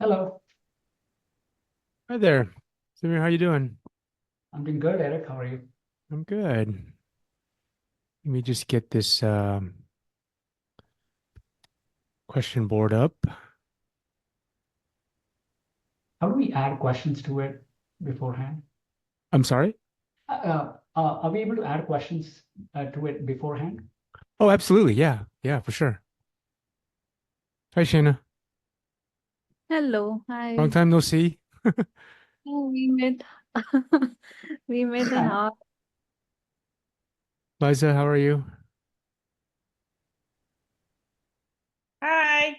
Hello, Hi there. Samir, how you doing? I'm doing good, Eric. How are you? I'm good. Let me just get this question board up. How do we add questions to it beforehand? I'm sorry? Are we able to add questions to it beforehand? Oh, absolutely. Yeah. Yeah, for sure. Hi, Shayna. Hello, Long hi. time no see. Oh, we met. We met an hour. Liza, how are you? Hi.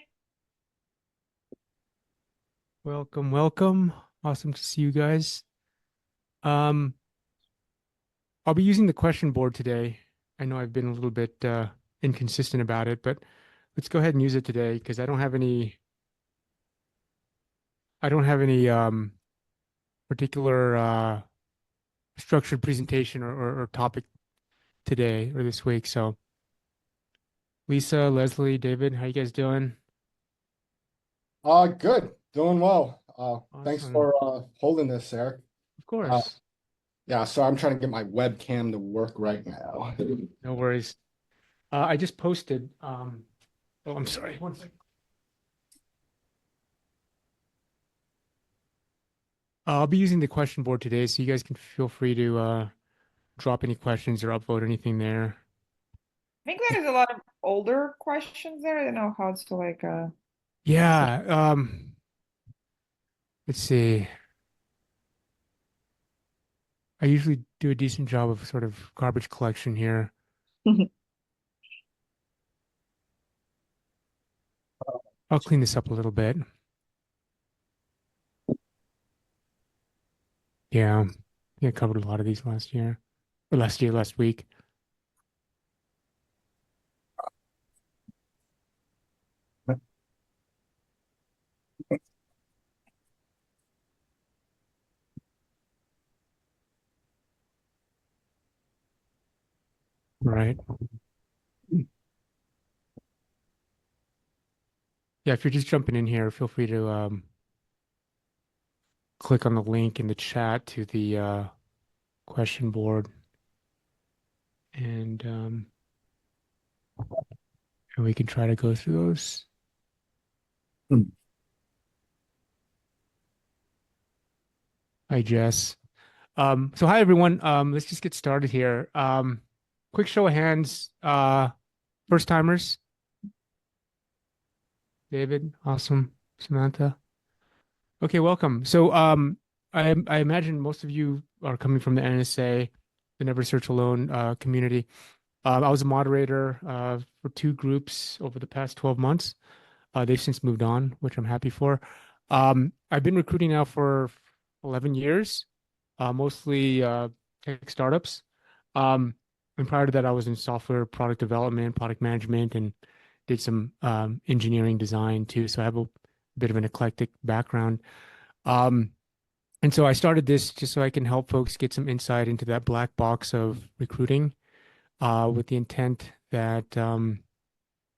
Welcome, welcome. Awesome to see you guys. Um, I'll be using the question board today. I know I've been a little bit inconsistent about it, but let's go ahead and use it today because I don't have any particular structured presentation or topic today or this week. So Lisa, Leslie, David, how you guys doing? Good, doing well. Thanks Awesome. for holding this, Eric. Of Uh, course. yeah, so I'm trying to get my webcam to work right now. No worries. I just posted, oh, I'm sorry. One second. I'll be using the question board today, so you guys can feel free to drop any questions or upvote anything there. I think there's a lot of older questions there. I don't know how to answer. Yeah, let's see. I usually do a decent job of sort of garbage collection here. I'll clean this up a little bit. Yeah, I think I covered a lot of these last year, or last week. Right. Yeah, if you're just jumping in here, feel free to click on the link in the chat to the question board, and and we can try to go through those. Hi, Jess. So hi everyone. Let's just get started here. Quick show of hands. First timers. David, awesome. Samantha. Okay, welcome. So I imagine most of you are coming from the NSA, the Never Search Alone community. I was a moderator for two groups over the past 12 months. They've since moved on, which I'm happy for. I've been recruiting now for 11 years, mostly tech startups. Um, and prior to that, I was in software product development, product management, and did some engineering design too. So I have a bit of an eclectic background. Um, and so I started this just so I can help folks get some insight into that black box of recruiting, with the intent that a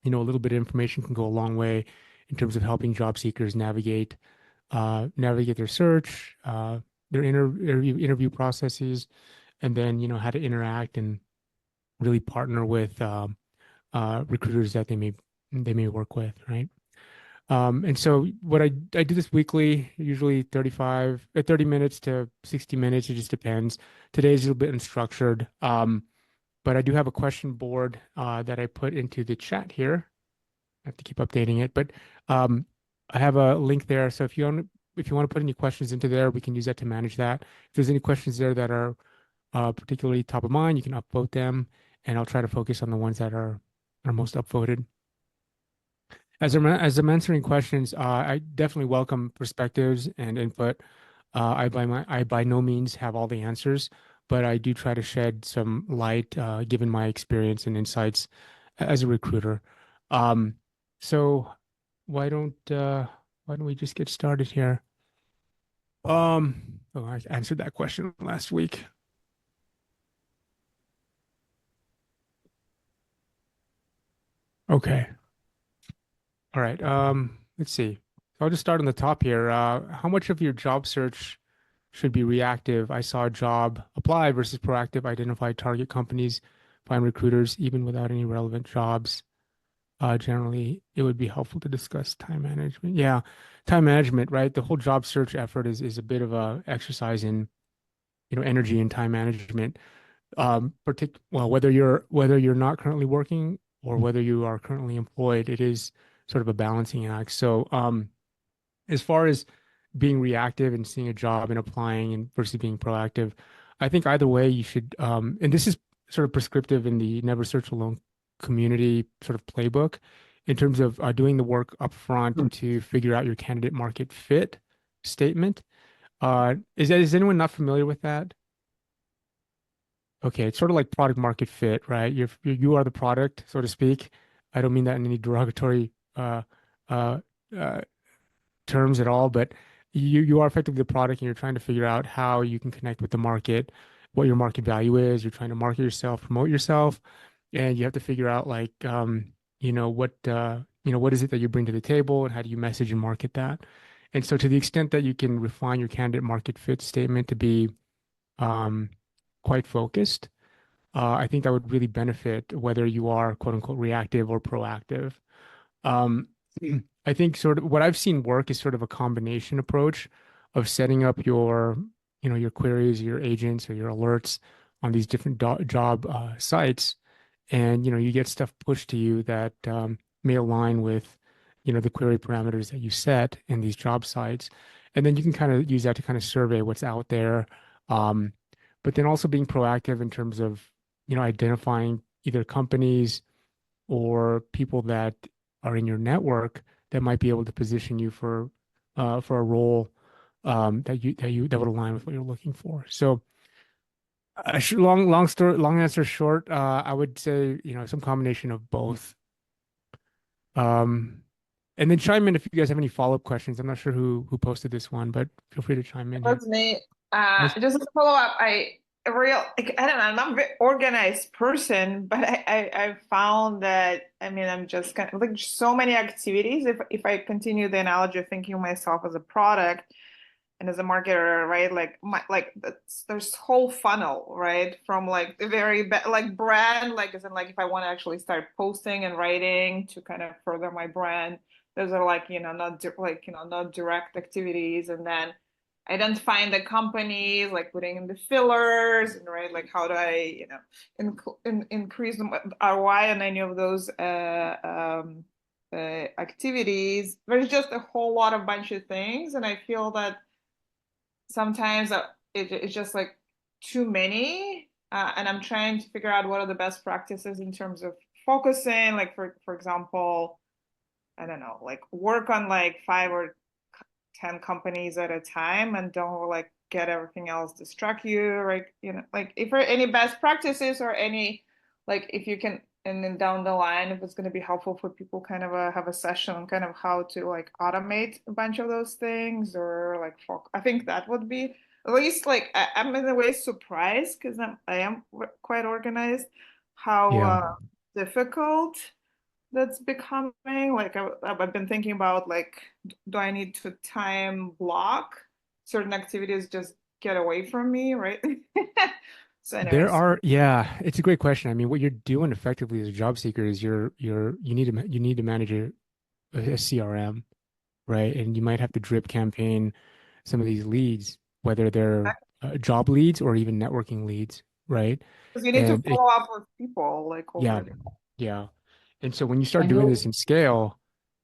little bit of information can go a long way in terms of helping job seekers navigate their search, their interview processes, and then how to interact and really partner with recruiters that they may work with, right? And so what I do this weekly, usually 30 minutes to 60 minutes. It just depends. Today's a little bit unstructured. But I do have a question board that I put into the chat here. I have to keep updating it, but um, I have a link there. So if you want to put any questions into there, we can use that to manage that. If there's any questions there that are particularly top of mind, you can upvote them, and I'll try to focus on the ones that are most upvoted. As I'm answering questions, I definitely welcome perspectives and input. I by no means have all the answers, but I do try to shed some light, given my experience and insights as a recruiter. Um, so why don't uh, why don't we just get started here? Oh, I answered that question last week. Okay. All right. Let's see. So I'll just start on the top here. How much of your job search should be reactive? I saw a job apply versus proactive, identify target companies, find recruiters, even without any relevant jobs. Generally, it would be helpful to discuss time management. Yeah, time management, right? The whole job search effort is a bit of a exercise in, energy and time management. Well, whether you're not currently working or whether you are currently employed, it is sort of a balancing act. So, as far as being reactive and seeing a job and applying and versus being proactive, I think either way you should, and this is sort of prescriptive in the Never Search Alone community sort of playbook in terms of doing the work up front to figure out your candidate market fit statement. Is anyone not familiar with that? Okay, it's sort of like product market fit, right? You are the product, so to speak. I don't mean that in any derogatory uh, uh, terms at all, but you are effectively the product and you're trying to figure out how you can connect with the market, what your market value is. You're trying to market yourself, promote yourself, and you have to figure out like what is it that you bring to the table and how do you message and market that. And so to the extent that you can refine your candidate market fit statement to be um, quite focused, I think that would really benefit whether you are quote unquote reactive or proactive. Um, I think sort of what I've seen work is sort of a combination approach of setting up your queries, your agents, or your alerts on these different job sites, and you get stuff pushed to you that may align with the query parameters that you set in these job sites, and then you can kind of use that to kind of survey what's out there, um, but then also being proactive in terms of identifying either companies or people that are in your network that might be able to position you for a role that would align with what you're looking for. So, long story, long answer short, I would say some combination of both. Um, and then chime in if you guys have any follow-up questions. I'm not sure who posted this one, but feel free to chime in here. That's me. Nice. Just to follow up, I don't know, I'm not a very organized person, but I found that I'm just kind of like so many activities. If I continue the analogy of thinking of myself as a product and as a marketer, right? There's whole funnel, right? From like the very like brand, like as in like if I want to actually start posting and writing to kind of further my brand, those are like not direct activities, and then identifying the companies, like putting in the fillers, and right, like how do I, increase the ROI on any of those activities. There's just a whole lot of bunch of things, and I feel that sometimes it's just like too many, and I'm trying to figure out what are the best practices in terms of focusing. Like for example, I don't know, like work on like 5 or 10 companies at a time and don't like get everything else distract you, right? Like if there are any best practices or any, like if you can, and then down the line, if it's going to be helpful for people, kind of have a session on kind of how to like automate a bunch of those things, or like I think that would be at least like I'm in a way surprised because I am quite organized how difficult that's becoming. Like I've been thinking about like, do I need to time block certain activities just get away from me, right? So anyways, It's a great question. I mean, what you're doing effectively as a job seeker is you need to manage a CRM, right? And you might have to drip campaign some of these leads, whether they're job leads or even networking leads, right? because you need to follow up with people like Yeah, already. yeah. And so when you start doing this in scale,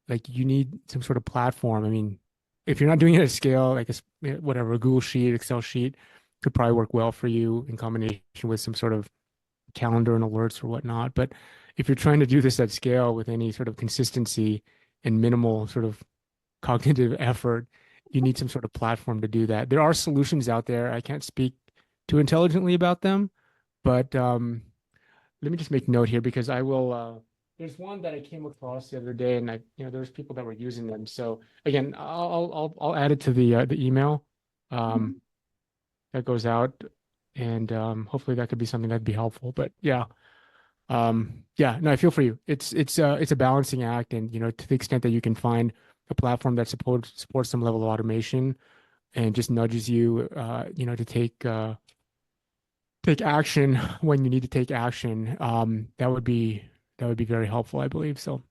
like you need some sort of platform. I mean, if you're not doing it at scale, like whatever, a Google Sheet, Excel sheet could probably work well for you in combination with some sort of calendar and alerts or whatnot. But if you're trying to do this at scale with any sort of consistency and minimal sort of cognitive effort, you need some sort of platform to do that. There are solutions out there. I can't speak too intelligently about them, but let me just make note here because I will. There's one that I came across the other day, and there's people that were using them. So again, I'll add it to the email that goes out, and hopefully that could be something that'd be helpful. But yeah, no, I feel for you. It's a balancing act, and to the extent that you can find a platform that supports some level of automation and just nudges you, to take action when you need to take action. That would be very helpful, I believe. So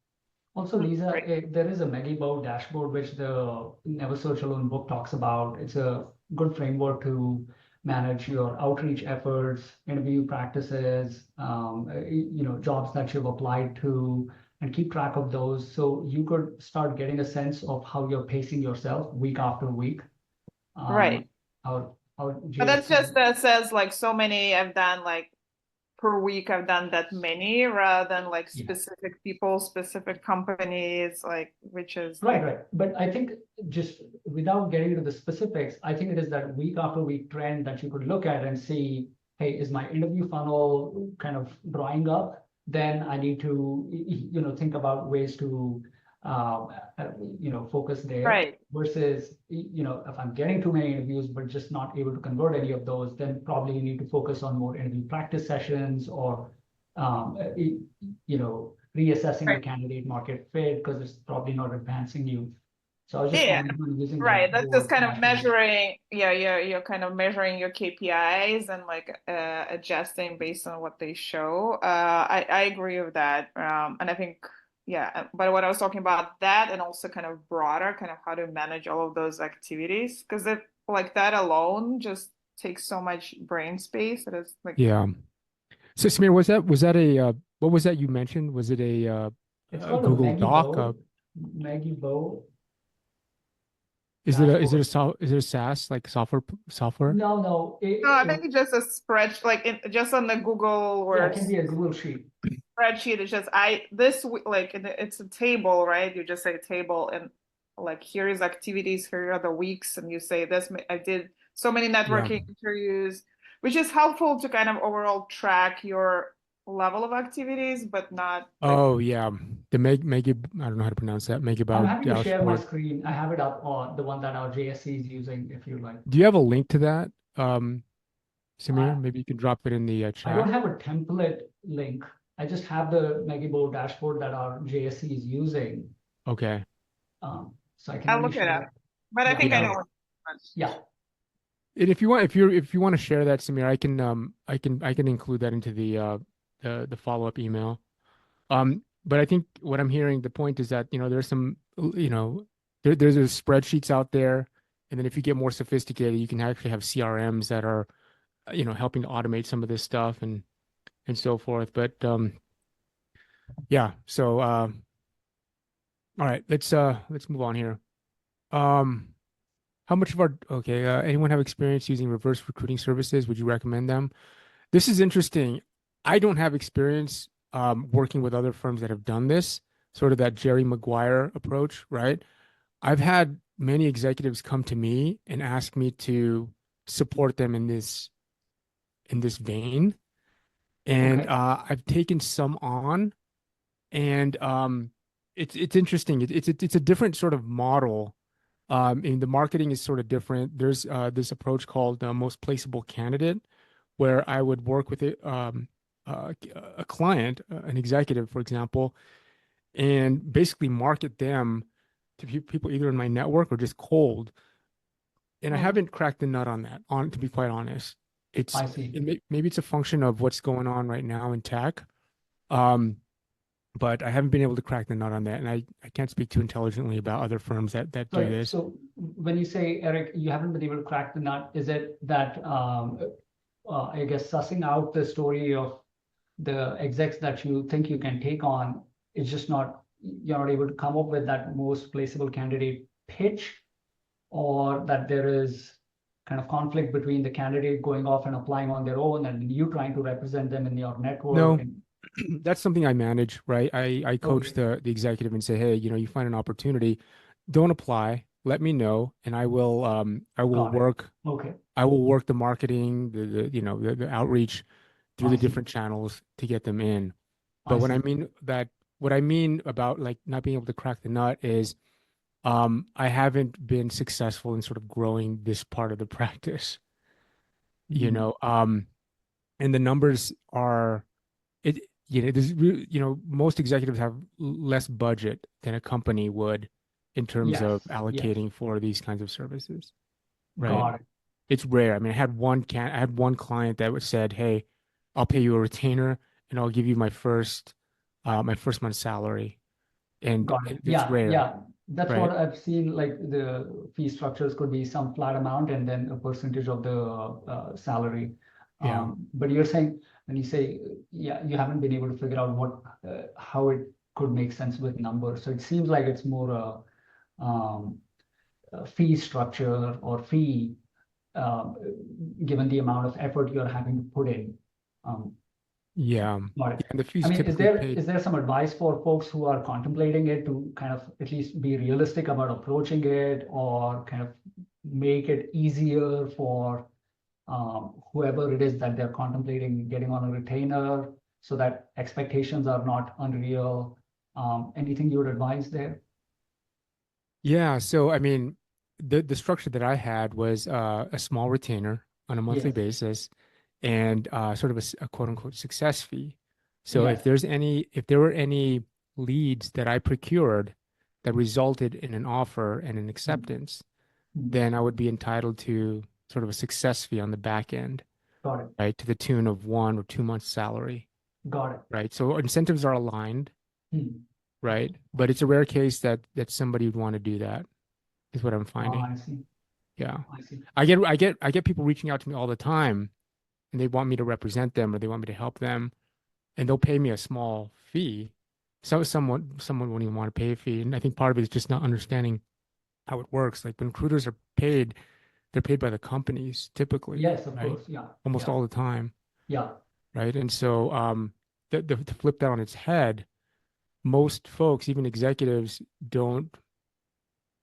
Also, Lisa, Right. there is a Megabo dashboard which the Never Search Alone book talks about. It's a good framework to manage your outreach efforts, interview practices, jobs that you've applied to, and keep track of those. So you could start getting a sense of how you're pacing yourself week after week. Right. Our But that's JSC, just that says like so many I've done like per week I've done that many rather than like yeah. specific people, specific companies, like which is Right, right. But I think just without getting into the specifics, I think it is that week after week trend that you could look at and see, hey, is my interview funnel kind of drying up? Then I need to, think about ways to, focus there right. versus, if I'm getting too many interviews, but just not able to convert any of those, then probably you need to focus on more interview practice sessions or, reassessing the Right. candidate market fit because it's probably not advancing you. So I was just Yeah. commenting on using Right. that That's just board kind of dashboard. measuring, yeah, you're kind of measuring your KPIs and like adjusting based on what they show. I agree with that. And I think, yeah, but what I was talking about that and also kind of broader, kind of how to manage all of those activities, because if like that alone just takes so much brain space. It is like, yeah. So Samir, was that what was that you mentioned? Was it It's a called a Google Maggie Doc? Bow. Maggie Bow Is it dashboard. a SaaS like software? No, no, no, I think it's just a spreadsheet, like just on the Google yeah, or it can be a Google Sheet. spreadsheet. It's just this week, like it's a table, right? You just say table and like here is activities, here are the weeks, and you say this. I did so many Yeah. networking interviews, which is helpful to kind of overall track your level of activities, but not like Oh yeah. The Meg I don't know how to pronounce that. I'm Megabow happy to share my dashboard. screen. I have it up on the one that our JSC is using, if you like. Do you have a link to that, I, Samir? Maybe you can drop it in the I don't chat. have a template link. I just have the Maggie Bow dashboard that our JSC is using. Okay. So I can I'll only look it up. share. But I Yeah, think I Yeah. know what. yeah. And if you want to share that, Samir, I can include that into the follow-up email. But I think what I'm hearing, the point is that, there's some, there's spreadsheets out there, and then if you get more sophisticated, you can actually have CRMs that are, helping to automate some of this stuff and so forth. But yeah, so all right, let's move on here. Um, how much of our okay, anyone have experience using reverse recruiting services? Would you recommend them? This is interesting. I don't have experience working with other firms that have done this, sort of that Jerry Maguire approach, right? I've had many executives come to me and ask me to support them in this vein, and Okay. I've taken some on, and it's interesting. It's a different sort of model. And the marketing is sort of different. There's this approach called most placeable candidate, where I would work with a client, an executive, for example, and basically market them to people either in my network or just cold. And I Oh, haven't cracked the nut on that, to be quite honest. I see. Maybe it's a function of what's going on right now in tech. Um, but I haven't been able to crack the nut on that. And I can't speak too intelligently about other firms that do Sorry. this. So when you say, Eric, you haven't been able to crack the nut, is it that I guess sussing out the story of the execs that you think you can take on is just not, you're not able to come up with that most placeable candidate pitch, or that there is kind of conflict between the candidate going off and applying on their own and you trying to represent them in your network No, and that's something I manage, right? I coach okay, the executive and say, hey, you find an opportunity, don't apply, let me know, and I will got it. work Okay, the marketing, the outreach through I the see. different channels to get them in. But I see. what I mean about like not being able to crack the nut is I haven't been successful in sort of growing this part of the practice, Mhm. and the numbers are it there's most executives have less budget than a company would in terms of Yes. allocating for these kinds of services, right? Got it. It's rare. I mean, I had one client that said, "Hey, I'll pay you a retainer and I'll give you my first month's salary." And Got it. it's Yeah, rare, yeah. That's what right? I've seen. Like the fee structures could be some flat amount and then a percentage of the salary. Yeah. But you're saying when you say, yeah, you haven't been able to figure out how it could make sense with numbers. So it seems like it's more a fee structure or fee um, given the amount of effort you're having to put in. Um, Yeah. Got Yeah, it. and the I fees mean, typically paid. is there some advice for folks who are contemplating it to kind of at least be realistic about approaching it or kind of make it easier for whoever it is that they're contemplating getting on a retainer so that expectations are not unreal? Anything you would advise there? Yeah, so I mean, the structure that I had was a small retainer on a monthly Yes, basis, and sort of a quote unquote success fee. So yes. if there were any leads that I procured that resulted in an offer and an Mm, acceptance, mm. then I would be entitled to sort of a success fee on the back end, Got it. right, to the tune of 1 or 2 months' salary, Got it. right? So incentives are aligned, Mm. right? But it's a rare case that somebody would want to do that, is what I'm finding. I see. Yeah. I see. I get people reaching out to me all the time and they want me to represent them or they want me to help them and they'll pay me a small fee. So someone won't even want to pay a fee. And I think part of it is just not understanding how it works. Like when recruiters are paid, they're paid by the companies typically, Yes, of right? course. Yeah. Almost Yeah. all the time, Yeah. right? And so to flip that on its head, most folks, even executives, don't,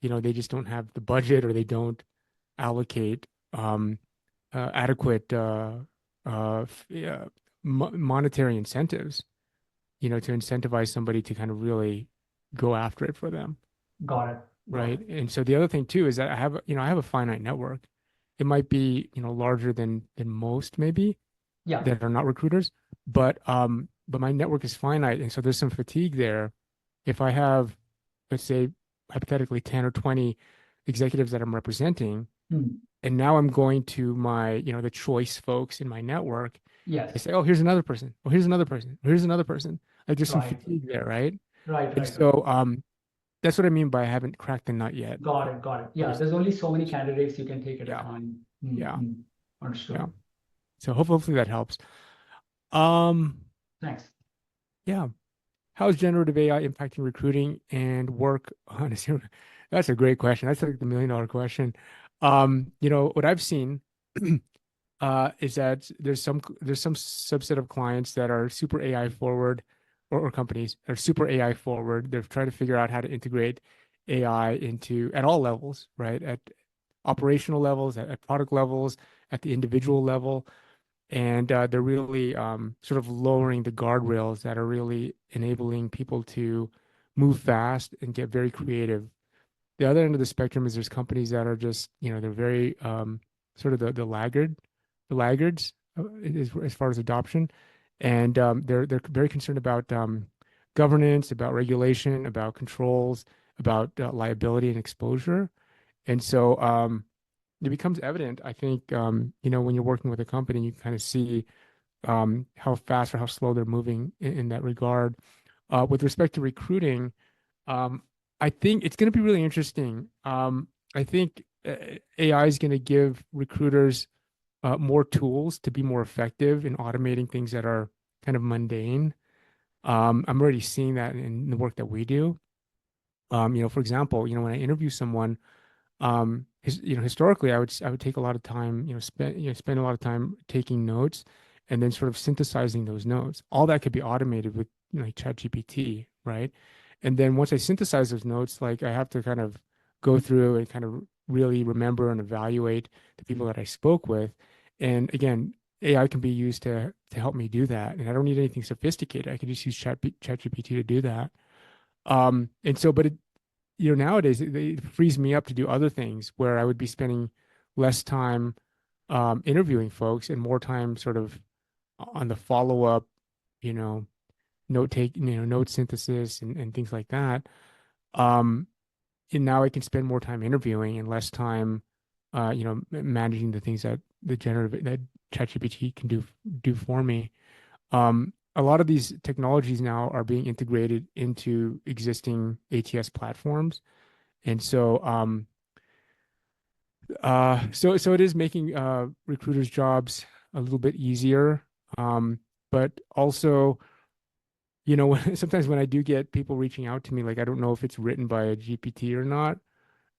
they just don't have the budget or they don't allocate adequate monetary incentives, to incentivize somebody to kind of really go after it for them, Got it. Got right? it. And so the other thing too is that I have a finite network. It might be, larger than most maybe Yeah. that are not recruiters, but my network is finite, and so there's some fatigue there. If I have, let's say, hypothetically 10 or 20 executives that I'm representing, Hmm. and now I'm going to my, the choice folks in my network. I Yes. say, oh, here's another person. Oh, here's another person. Here's another person. Like there's some Right. fatigue there, right? Right. And Right. Right. so that's what I mean by I haven't cracked the nut yet, Got it. Got it. so to Yeah. There's speak. only so many candidates you can take at a Yeah, time. yeah, yeah. Understood. So hopefully that helps. Um, Thanks. yeah. How is generative AI impacting recruiting and work on a zero? That's a great question. That's like the $1 million question. What I've seen is that there's some subset of clients that are super AI forward, or companies that are super AI forward. They're trying to figure out how to integrate AI into at all levels, right? At operational levels, at product levels, at the individual level, and they're really sort of lowering the guardrails that are really enabling people to move fast and get very creative. The other end of the spectrum is there's companies that are just, they're very sort of the laggards as far as adoption, and they're very concerned about governance, about regulation, about controls, about liability and exposure, and so it becomes evident, I think, when you're working with a company, you kind of see how fast or how slow they're moving in that regard. With respect to recruiting, um, I think it's going to be really interesting. I think AI is going to give recruiters more tools to be more effective in automating things that are kind of mundane. I'm already seeing that in the work that we do. For example, when I interview someone, historically, I would take a lot of time, spend a lot of time taking notes and then sort of synthesizing those notes. All that could be automated with, like ChatGPT, right? And then once I synthesize those notes, like I have to kind of go through and kind of really remember and evaluate the people that I spoke with. And again, AI can be used to help me do that. And I don't need anything sophisticated. I can just use ChatGPT to do that. And so, but nowadays it frees me up to do other things where I would be spending less time interviewing folks and more time sort of on the follow up, you know, note synthesis and things like that. Um, and now I can spend more time interviewing and less time, managing the things that that ChatGPT can do for me. A lot of these technologies now are being integrated into existing ATS platforms, and so it is making recruiters' jobs a little bit easier. But also, sometimes when I do get people reaching out to me, like I don't know if it's written by a GPT or not.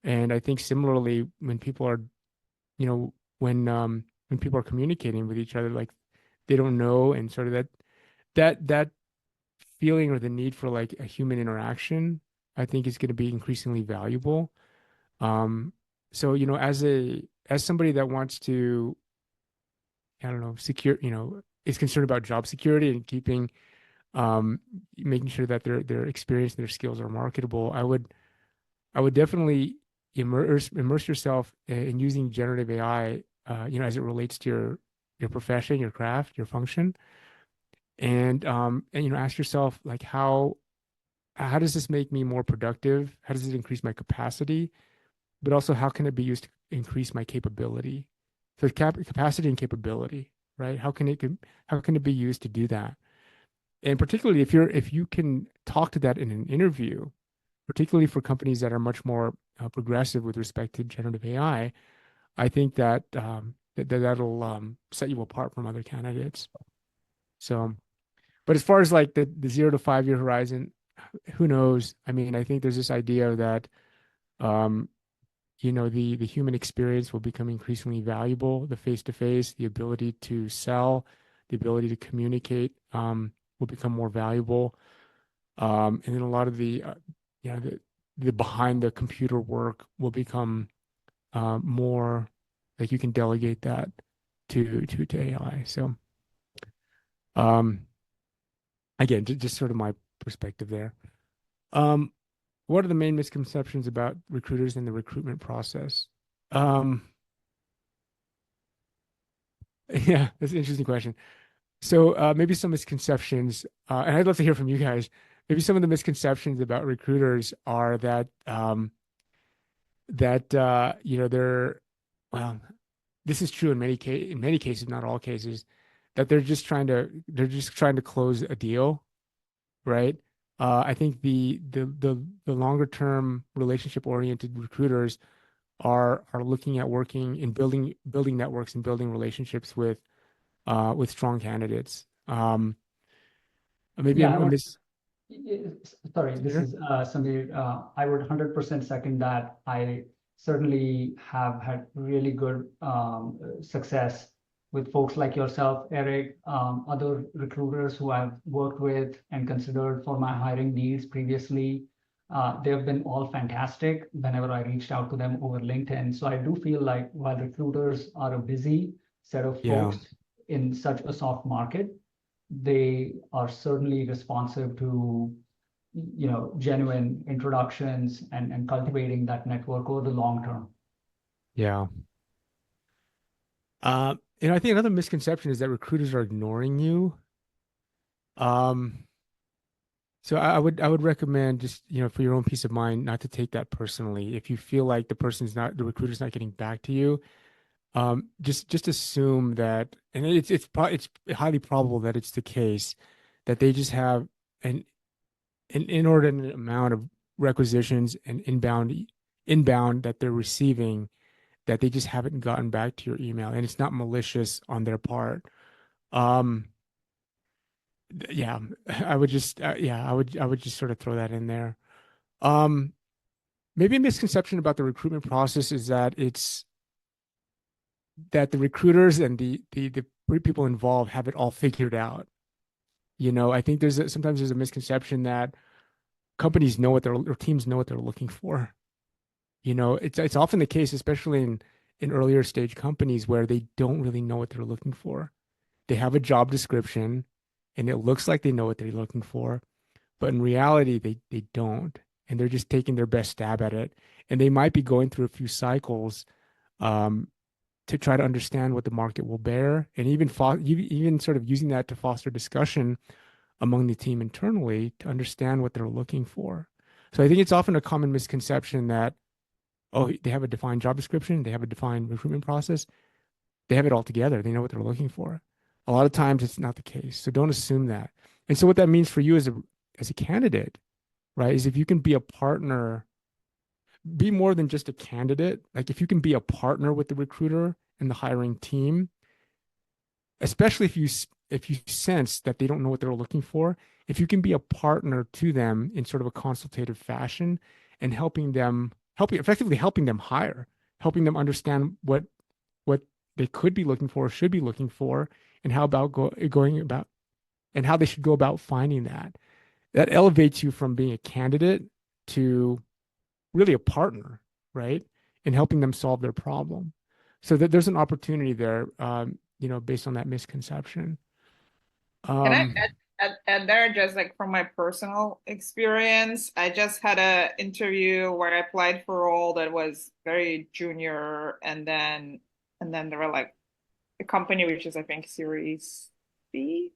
And I think similarly, when people are, when people are communicating with each other, like they don't know, and sort of that feeling or the need for like a human interaction, I think is going to be increasingly valuable. So, as somebody that wants to, I don't know, secure, is concerned about job security and keeping, making sure that their experience and their skills are marketable, I would definitely immerse yourself in using generative AI, as it relates to your profession, your craft, your function, and ask yourself like how does this make me more productive? How does it increase my capacity? But also, how can it be used to increase my capability? So capacity and capability, right? How can it be used to do that? And particularly if you can talk to that in an interview, particularly for companies that are much more progressive with respect to generative AI, I think that'll set you apart from other candidates. So, but as far as like the 0 to 5 year horizon, who knows? I mean, I think there's this idea that um, the human experience will become increasingly valuable, the face to face, the ability to sell, the ability to communicate will become more valuable. And then a lot of the behind the computer work will become more like you can delegate that to AI. So um, again, just sort of my perspective there. Um, what are the main misconceptions about recruiters and the recruitment process? Um, yeah, that's an interesting question. So maybe some misconceptions, and I'd love to hear from you guys. Maybe some of the misconceptions about recruiters are that they're, well, this is true in many cases, not all cases, that they're just trying to close a deal, right? I think the longer term relationship oriented recruiters are looking at working and building networks and building relationships with strong candidates. Maybe Yeah, a miss. sorry, this Sure. is Samir. I would 100% second that. I certainly have had really good success with folks like yourself, Eric, other recruiters who I've worked with and considered for my hiring needs previously. They have been all fantastic whenever I reached out to them over LinkedIn. So I do feel like while recruiters are a busy set of Yeah. folks in such a soft market, they are certainly responsive to genuine introductions and cultivating that network over the long term. Yeah. I think another misconception is that recruiters are ignoring you. Um, so I would recommend just, for your own peace of mind, not to take that personally. If you feel like the recruiter's not getting back to you, just assume that, and it's highly probable that it's the case, that they just have an inordinate amount of requisitions and inbound that they're receiving, that they just haven't gotten back to your email, and it's not malicious on their part. Um, yeah, I would just sort of throw that in there. Um, Maybe a misconception about the recruitment process is that the recruiters and the people involved have it all figured out. I think sometimes there's a misconception that companies know or teams know what they're looking for. It's often the case, especially in earlier stage companies, where they don't really know what they're looking for. They have a job description and it looks like they know what they're looking for, but in reality, they don't. And they're just taking their best stab at it. And they might be going through a few cycles um, to try to understand what the market will bear, and even sort of using that to foster discussion among the team internally to understand what they're looking for. So I think it's often a common misconception that, oh, they have a defined job description, they have a defined recruitment process, they have it all together, they know what they're looking for. A lot of times it's not the case. So don't assume that. And so what that means for you as a candidate, right, is if you can be a partner, be more than just a candidate. Like if you can be a partner with the recruiter and the hiring team, especially if you sense that they don't know what they're looking for, if you can be a partner to them in sort of a consultative fashion and effectively helping them hire, helping them understand what they could be looking for, should be looking for, and how about going about and how they should go about finding that. That elevates you from being a candidate to really a partner, right? In helping them solve their problem. So that there's an opportunity there, based on that misconception. Can I add there, just like from my personal experience, I just had a interview where I applied for a role that was very junior, and then there were like a company which is I think Series B.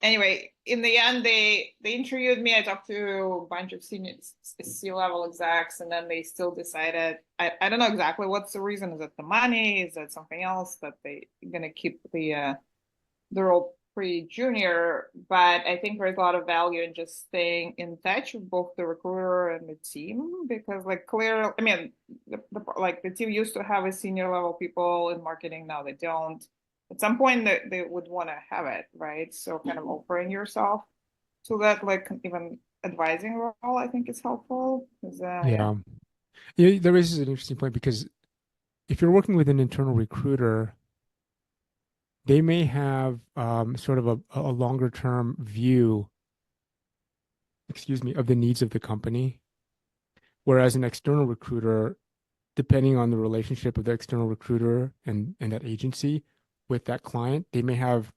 Anyway, in the end, they interviewed me. I talked to a bunch of senior C-level execs, and then they still decided. I don't know exactly what's the reason. Is it the money? Is it something else that they gonna keep the role pretty junior? But I think there's a lot of value in just staying in touch with both the recruiter and the team, because like clear, I mean, like the team used to have a senior level people in marketing, now they don't. At some point they would want to have it, right? So kind of offering yourself to that, like even advising role, I think is helpful. Yeah. Yeah, there is an interesting point because if you're working with an internal recruiter, they may have sort of a longer term view, of the needs of the company. Whereas an external recruiter, depending on the relationship of the external recruiter and that agency with that client, they may have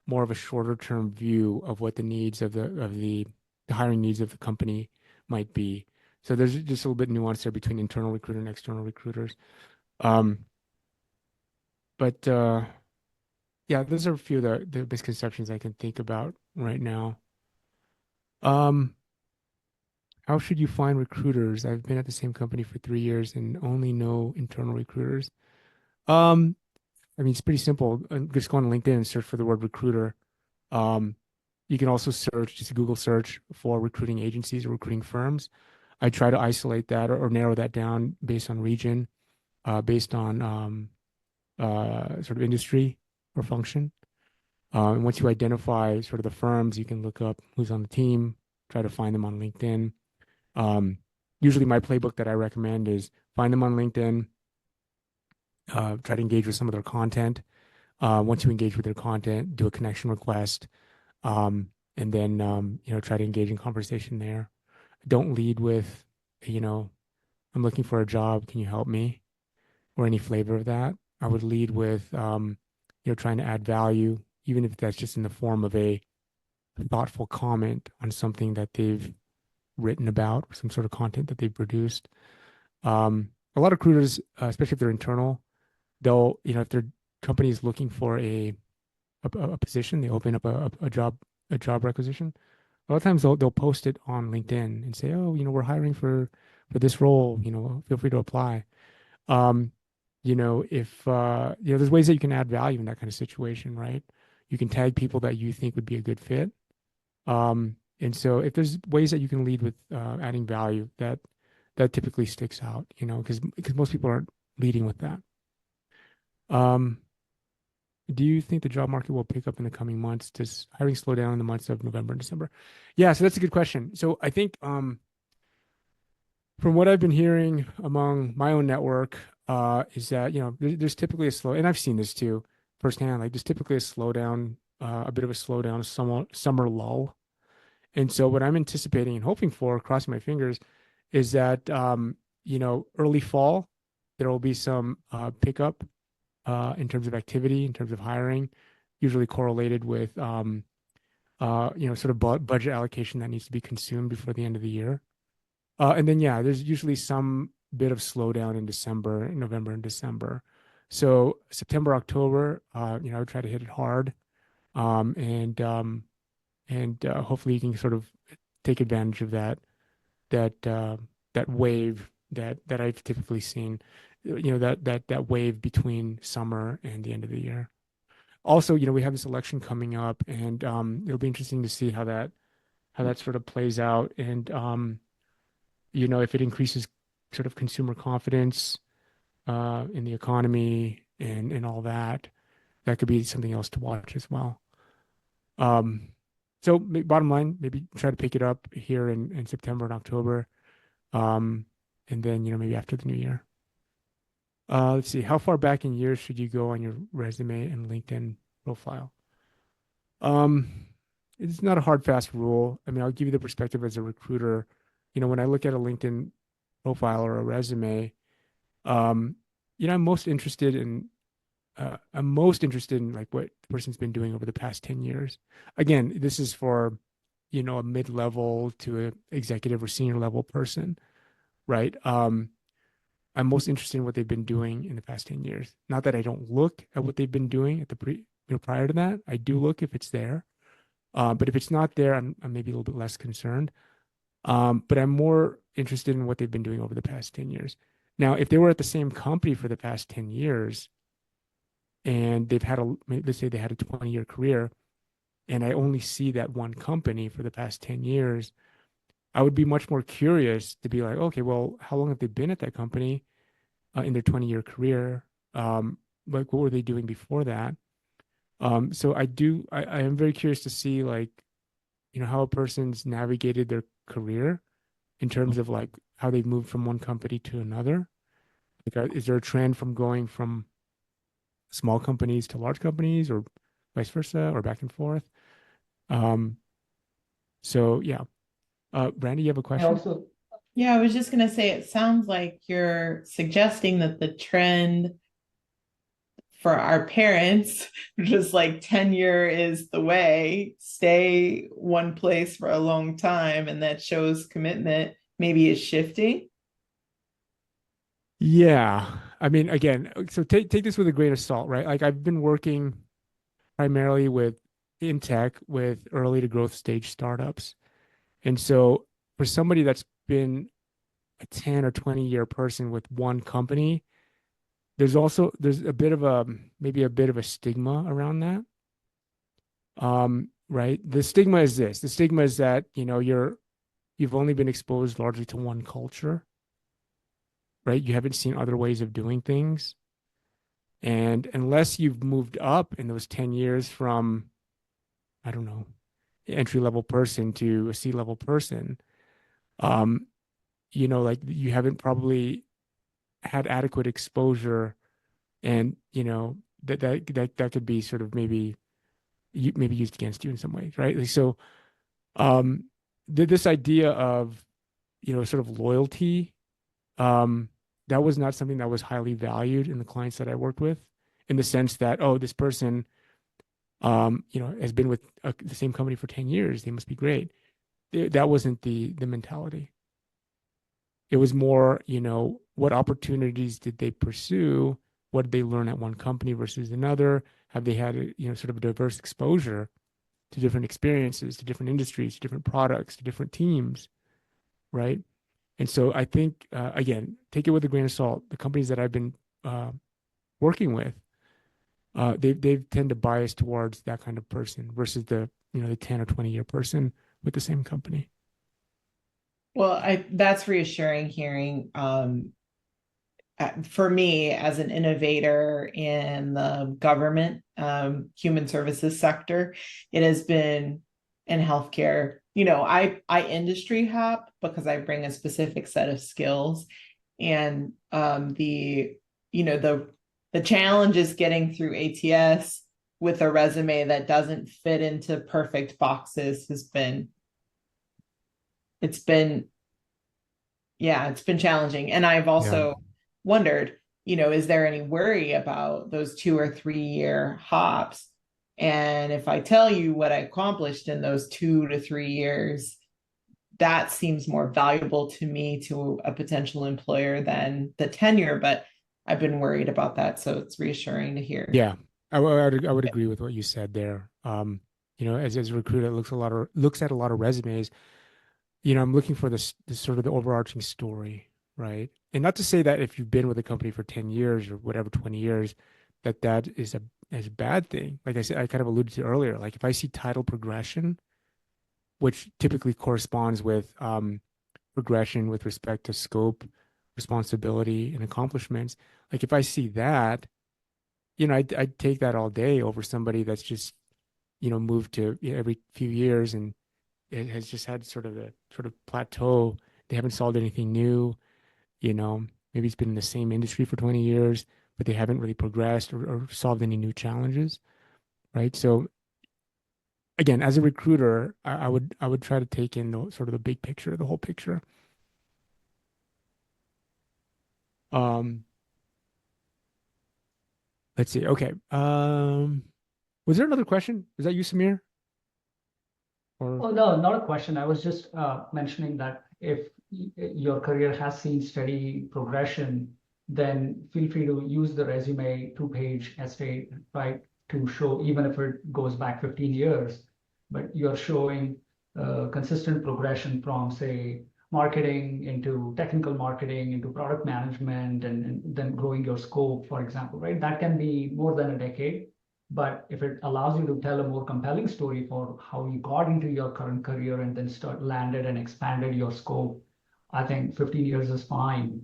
more of a shorter term view of what the needs of the hiring needs of the company might be. So there's just a little bit nuance there between internal recruiter and external recruiters. Um, but yeah, those are a few of the misconceptions I can think about right now. How should you find recruiters? I've been at the same company for 3 years and only know internal recruiters. Um, I mean, it's pretty simple. Just go on LinkedIn and search for the word recruiter. Um, you can also just Google search for recruiting agencies or recruiting firms. I try to isolate that or narrow that down based on region, based on sort of industry or function. And once you identify sort of the firms, you can look up who's on the team, try to find them on LinkedIn. Usually my playbook that I recommend is find them on LinkedIn, try to engage with some of their content. Once you engage with their content, do a connection request, and then try to engage in conversation there. Don't lead with, I'm looking for a job. Can you help me? Or any flavor of that. I would lead with, trying to add value, even if that's just in the form of a thoughtful comment on something that they've written about, or some sort of content that they've produced. A lot of recruiters, especially if they're internal, they'll, if their company is looking for a position, they open up a job requisition. A lot of times they'll post it on LinkedIn and say, oh, we're hiring for this role, feel free to apply. If there's ways that you can add value in that kind of situation, right? You can tag people that you think would be a good fit. And so if there's ways that you can lead with adding value, that typically sticks out, because most people aren't leading with that. Do you think the job market will pick up in the coming months? Does hiring slow down in the months of November and December? Yeah, so that's a good question. So I think from what I've been hearing among my own network, is that there's typically and I've seen this too firsthand. Like there's typically a slowdown, a bit of a slowdown, a summer lull. And so what I'm anticipating and hoping for, crossing my fingers, is that early fall there will be some pickup in terms of activity, in terms of hiring, usually correlated with sort of budget allocation that needs to be consumed before the end of the year. And then there's usually some bit of slowdown in December, November, and December. So September, October, I would try to hit it hard, and hopefully you can sort of take advantage of that wave that I've typically seen, that wave between summer and the end of the year. Also, we have this election coming up, and it'll be interesting to see how that sort of plays out, and if it increases sort of consumer confidence in the economy and all that, that could be something else to watch as well. So bottom line, maybe try to pick it up here in September and October, and then maybe after the new year. Let's see, how far back in years should you go on your resume and LinkedIn profile? It's not a hard, fast rule. I mean, I'll give you the perspective as a recruiter. When I look at a LinkedIn profile or a resume, I'm most interested in like what the person's been doing over the past 10 years. Again, this is for, a mid-level to a executive or senior level person, right? I'm most interested in what they've been doing in the past 10 years. Not that I don't look at what they've been doing at prior to that. I do look if it's there. But if it's not there, I'm maybe a little bit less concerned. But I'm more interested in what they've been doing over the past 10 years. Now, if they were at the same company for the past 10 years and let's say they had a 20-year career, and I only see that one company for the past 10 years, I would be much more curious to be like, okay, well, how long have they been at that company in their 20-year career? Like, what were they doing before that? So I am very curious to see, like, how a person's navigated their career in terms of like how they've moved from one company to another. Like, is there a trend from going from small companies to large companies, or vice versa, or back and forth? So yeah. Brandy, you have a I question? also, Yeah, I was just going to say, it sounds like you're suggesting that the trend for our parents, just like tenure is the way, stay one place for a long time, and that shows commitment, maybe is shifting. Yeah. I mean, again, so take this with a grain of salt, right? Like, I've been working primarily in tech with early to growth stage startups. And so for somebody that's been a 10 or 20-year person with one company, there's a bit of maybe a bit of a stigma around that. Right? The stigma is this. The stigma is that, you've only been exposed largely to one culture, right? You haven't seen other ways of doing things. And unless you've moved up in those 10 years from, I don't know, entry-level person to a C-level person, like, you haven't probably had adequate exposure, and that could be sort of maybe used against you in some ways, right? Like, so this idea of sort of loyalty, that was not something that was highly valued in the clients that I worked with, in the sense that, oh, this person has been with the same company for 10 years, they must be great. That wasn't the mentality. It was more, what opportunities did they pursue? What did they learn at one company versus another? Have they had sort of a diverse exposure to different experiences, to different industries, to different products, to different teams, right? And so I think, again, take it with a grain of salt. The companies that I've been working with, they tend to bias towards that kind of person versus the 10 or 20-year person with the same company. Well, that's reassuring hearing. For me, as an innovator in the government, human services sector, it has been in healthcare. I industry hop because I bring a specific set of skills, and the challenge is getting through ATS with a resume that doesn't fit into perfect boxes it's been challenging. And I've also wondered, is there any worry about those 2 or 3 year hops? And if I tell you what I accomplished in those 2 to 3 years, that seems more valuable to me, to a potential employer, than the tenure. But I've been worried about that, so it's reassuring to hear. Yeah, I would agree with what you said there. As a recruiter that looks at a lot of resumes, I'm looking for this sort of the overarching story, right? And not to say that if you've been with a company for 10 years or whatever, 20 years, that is a bad thing. Like I said, I kind of alluded to earlier, like if I see title progression, which typically corresponds with progression with respect to scope, responsibility, and accomplishments. Like if I see that, I'd take that all day over somebody that's just, moved to every few years and it has just had sort of plateau. They haven't solved anything new, you know. Maybe it's been in the same industry for 20 years, but they haven't really progressed or solved any new challenges, right? So again, as a recruiter, I would try to take in the sort of the big picture, the whole picture. Um, let's see. Okay. Was there another question? Was that you, Samir? Or Oh, no, not a question. I was just mentioning that if your career has seen steady progression, then feel free to use the resume two-page essay, right, to show, even if it goes back 15 years, but you're showing consistent progression from, say, marketing into technical marketing, into product management, and then growing your scope, for example, right? That can be more than a decade. But if it allows you to tell a more compelling story for how you got into your current career and then landed and expanded your scope, I think 15 years is fine.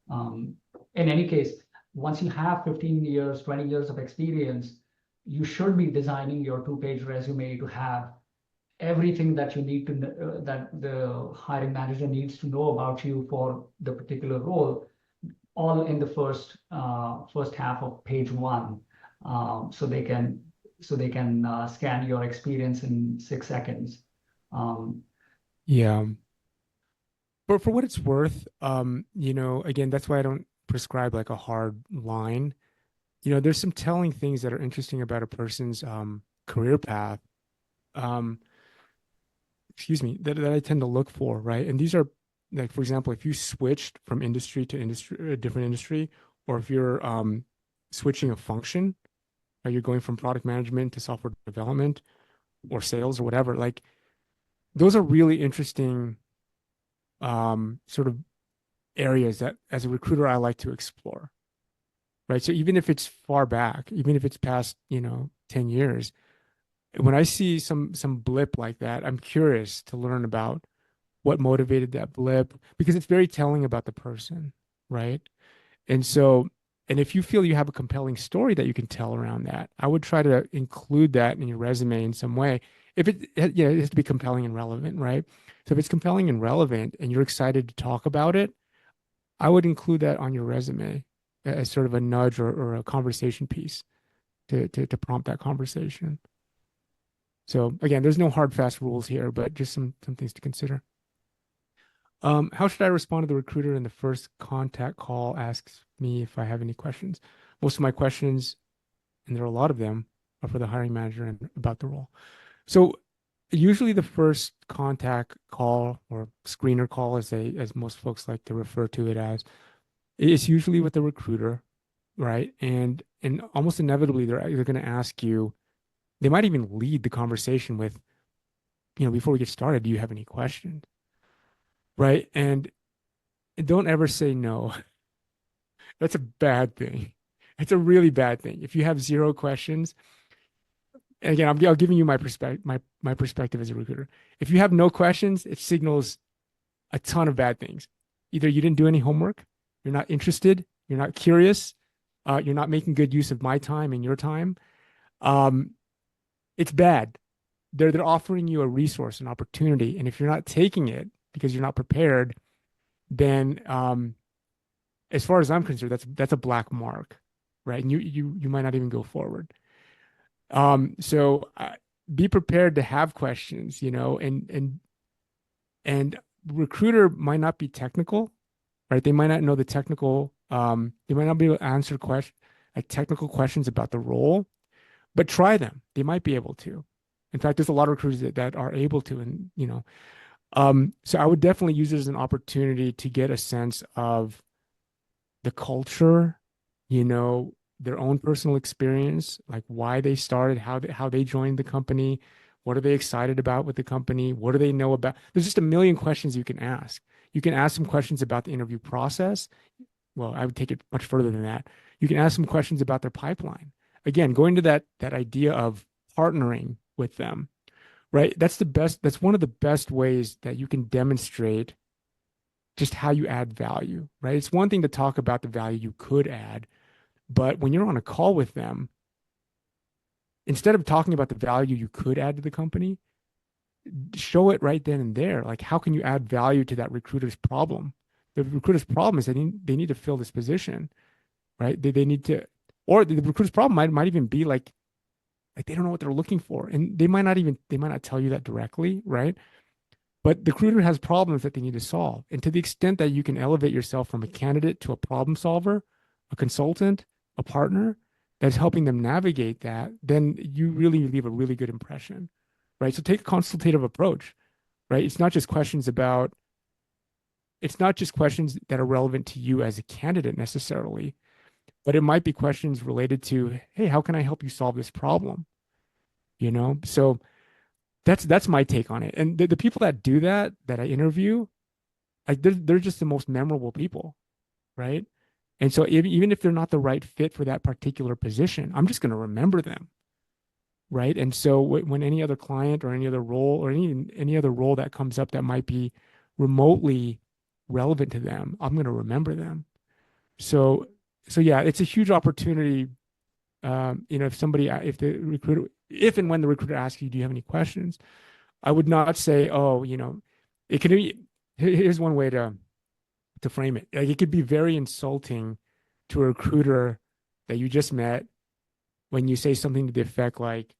Um, in any case, once you have 15 years, 20 years of experience, you should be designing your two-page resume to have everything that you need to that the hiring manager needs to know about you for the particular role, all in the first half of page one, so they can scan your experience in 6 seconds. yeah. But for what it's worth, again, that's why I don't prescribe like a hard line. There's some telling things that are interesting about a person's career path. Um, excuse me, that I tend to look for, right? And these are like, for example, if you switched from industry to industry, a different industry, or if you're switching a function, right, you're going from product management to software development or sales or whatever, like those are really interesting sort of areas that as a recruiter I like to explore, right? So even if it's far back, even if it's past, 10 years, when I see some blip like that, I'm curious to learn about what motivated that blip because it's very telling about the person, right? And so, and if you feel you have a compelling story that you can tell around that, I would try to include that in your resume in some way. If it has to be compelling and relevant, right? So if it's compelling and relevant and you're excited to talk about it, I would include that on your resume as sort of a nudge or a conversation piece to prompt that conversation. So again, there's no hard, fast rules here, but just some things to consider. How should I respond to the recruiter in the first contact call asks me if I have any questions? Most of my questions, and there are a lot of them, are for the hiring manager and about the role. So usually the first contact call or screener call, as most folks like to refer to it as, is usually with the recruiter, right? And almost inevitably they're going to ask you, they might even lead the conversation with, before we get started, do you have any questions? Right? And don't ever say no. That's a bad thing. It's a really bad thing. If you have zero questions, and again, I'm giving you my perspective, my perspective as a recruiter. If you have no questions, it signals a ton of bad things. Either you didn't do any homework, you're not interested, you're not curious, you're not making good use of my time and your time. It's bad. They're offering you a resource, an opportunity, and if you're not taking it because you're not prepared, then as far as I'm concerned, that's a black mark, right? And you might not even go forward. So be prepared to have questions, and recruiter might not be technical, right? They might not know the technical. They might not be able to answer technical questions about the role, but try them. They might be able to. In fact, there's a lot of recruiters that are able to, and so I would definitely use it as an opportunity to get a sense of the culture, their own personal experience, like why they started, how they joined the company, What are they excited about with the company? What do they know about? There's just a million questions you can ask. You can ask some questions about the interview process. Well, I would take it much further than that. You can ask some questions about their pipeline. Again, going to that idea of partnering with them, right? That's one of the best ways that you can demonstrate just how you add value, right? It's one thing to talk about the value you could add, but when you're on a call with them, instead of talking about the value you could add to the company, show it right then and there. Like, how can you add value to that recruiter's problem? The recruiter's problem is they need to fill this position, right? They need to, or the recruiter's problem might even be like they don't know what they're looking for, and they might not tell you that directly, right? But the recruiter has problems that they need to solve, and to the extent that you can elevate yourself from a candidate to a problem solver, a consultant, a partner that's helping them navigate that, then you really leave a really good impression, right? So take a consultative approach, right? It's not just questions that are relevant to you as a candidate necessarily, but it might be questions related to, hey, how can I help you solve this problem? So that's my take on it. And the people that do that I interview, like they're just the most memorable people, right? And so even if they're not the right fit for that particular position, I'm just going to remember them, right? And so when any other client or any other role or any other role that comes up that might be remotely relevant to them, I'm going to remember them. So yeah, it's a huge opportunity. If and when the recruiter asks you, do you have any questions? I would not say, oh, it could be. Here's one way to frame it. Like, it could be very insulting to a recruiter that you just met when you say something to the effect like,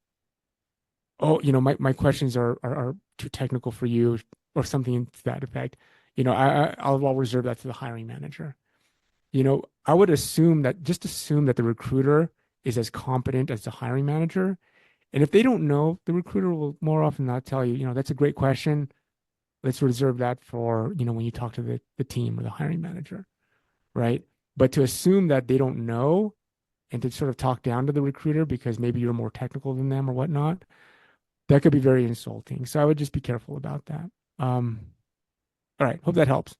oh, my questions are too technical for you, or something to that effect. I'll reserve that to the hiring manager. I would assume that the recruiter is as competent as the hiring manager. And if they don't know, the recruiter will more often not tell you, that's a great question. Let's reserve that for, when you talk to the team or the hiring manager, right? But to assume that they don't know and to sort of talk down to the recruiter because maybe you're more technical than them or whatnot, that could be very insulting. So I would just be careful about that. All right. Hope that helps.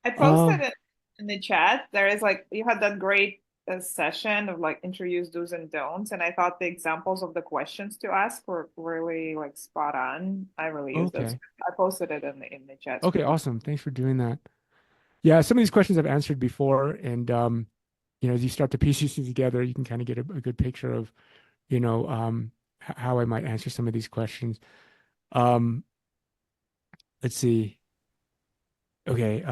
I posted it in the chat. There is you had that great session of interviews do's and don'ts, and I thought the examples of the questions to ask were really spot on. I really used those. I posted it in the chat. Okay, awesome. Thanks for doing that. Yeah, some of these questions I've answered before, and as you start to piece these together, you can kind of get a good picture of, how I might answer some of these questions. Let's see. Okay.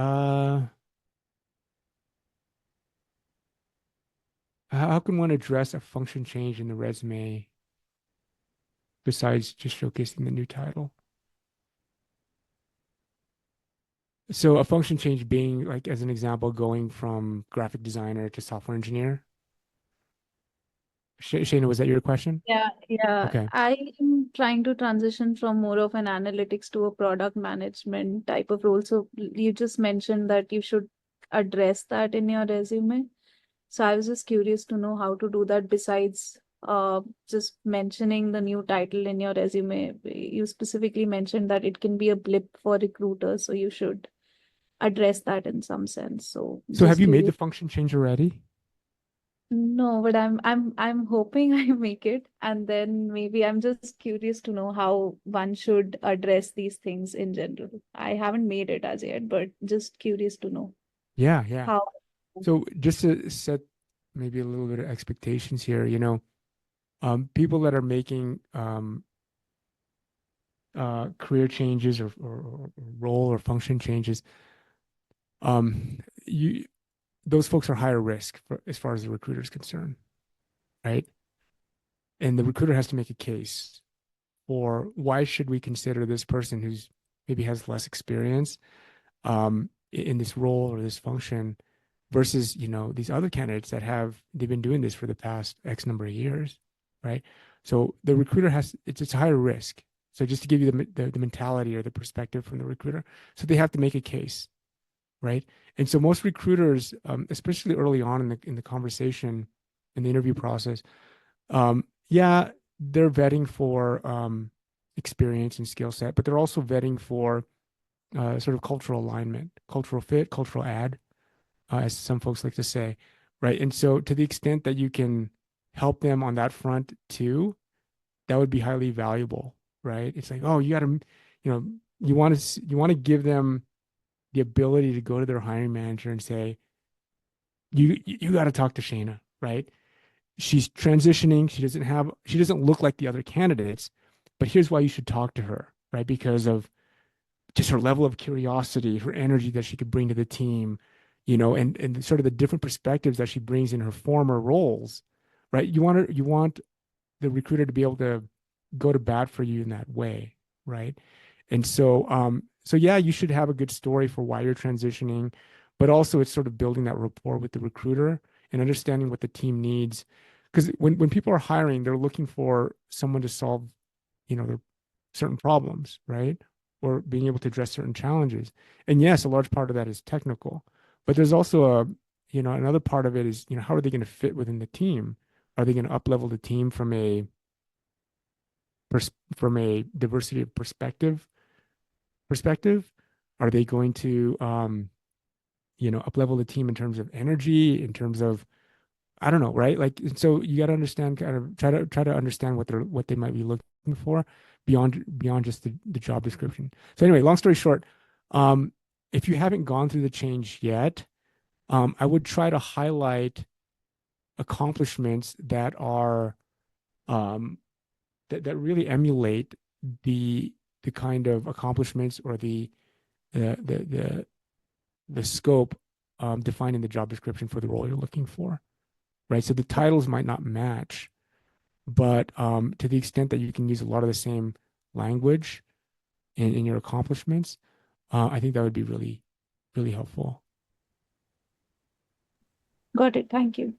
How can one address a function change in the resume besides just showcasing the new title? So a function change being, like, as an example, going from graphic designer to software engineer. Shayna, was that your question? Yeah. Okay. I am trying to transition from more of an analytics to a product management type of role. So you just mentioned that you should address that in your resume. So I was just curious to know how to do that besides just mentioning the new title in your resume. You specifically mentioned that it can be a blip for recruiters, so you should address that in some sense. So have you made the curious. function change already? No, but I'm hoping I make it, and then maybe I'm just curious to know how one should address these things in general. I haven't made it as yet, but just curious to know Yeah. how. So just to set maybe a little bit of expectations here, people that are making career changes or role or function changes, those folks are higher risk as far as the recruiter is concerned, right? And the recruiter has to make a case for why should we consider this person who's maybe has less experience in this role or this function versus, these other candidates they've been doing this for the past X number of years, right? So the recruiter it's higher risk. So just to give you the mentality or the perspective from the recruiter, so they have to make a case, right? And so most recruiters, especially early on in the conversation, in the interview process, they're vetting for experience and skill set, but they're also vetting for sort of cultural alignment, cultural fit, cultural add, as some folks like to say, right? And so to the extent that you can help them on that front too, that would be highly valuable, right? It's like, oh, you got to, you want to give them the ability to go to their hiring manager and say, you got to talk to Shayna, right? She's transitioning. She doesn't look like the other candidates, but here's why you should talk to her, right? Because of just her level of curiosity, her energy that she could bring to the team, and sort of the different perspectives that she brings in her former roles, right? You want the recruiter to be able to go to bat for you in that way, right? And so yeah, you should have a good story for why you're transitioning, but also it's sort of building that rapport with the recruiter and understanding what the team needs. Because when people are hiring, they're looking for someone to solve, their certain problems, right? Or being able to address certain challenges. And yes, a large part of that is technical, but there's also another part of it is, how are they going to fit within the team? Are they going to up level the team from a diversity of perspective? Are they going to up level the team in terms of energy, in terms of, I don't know, right? Like, and so you got to understand, kind of try to understand what they might be looking for beyond just the job description. So anyway, long story short, if you haven't gone through the change yet, I would try to highlight accomplishments that are that really emulate the kind of accomplishments or the scope defined in the job description for the role you're looking for, right? So the titles might not match, but to the extent that you can use a lot of the same language in your accomplishments, I think that would be really, really helpful. Got it. Thank you.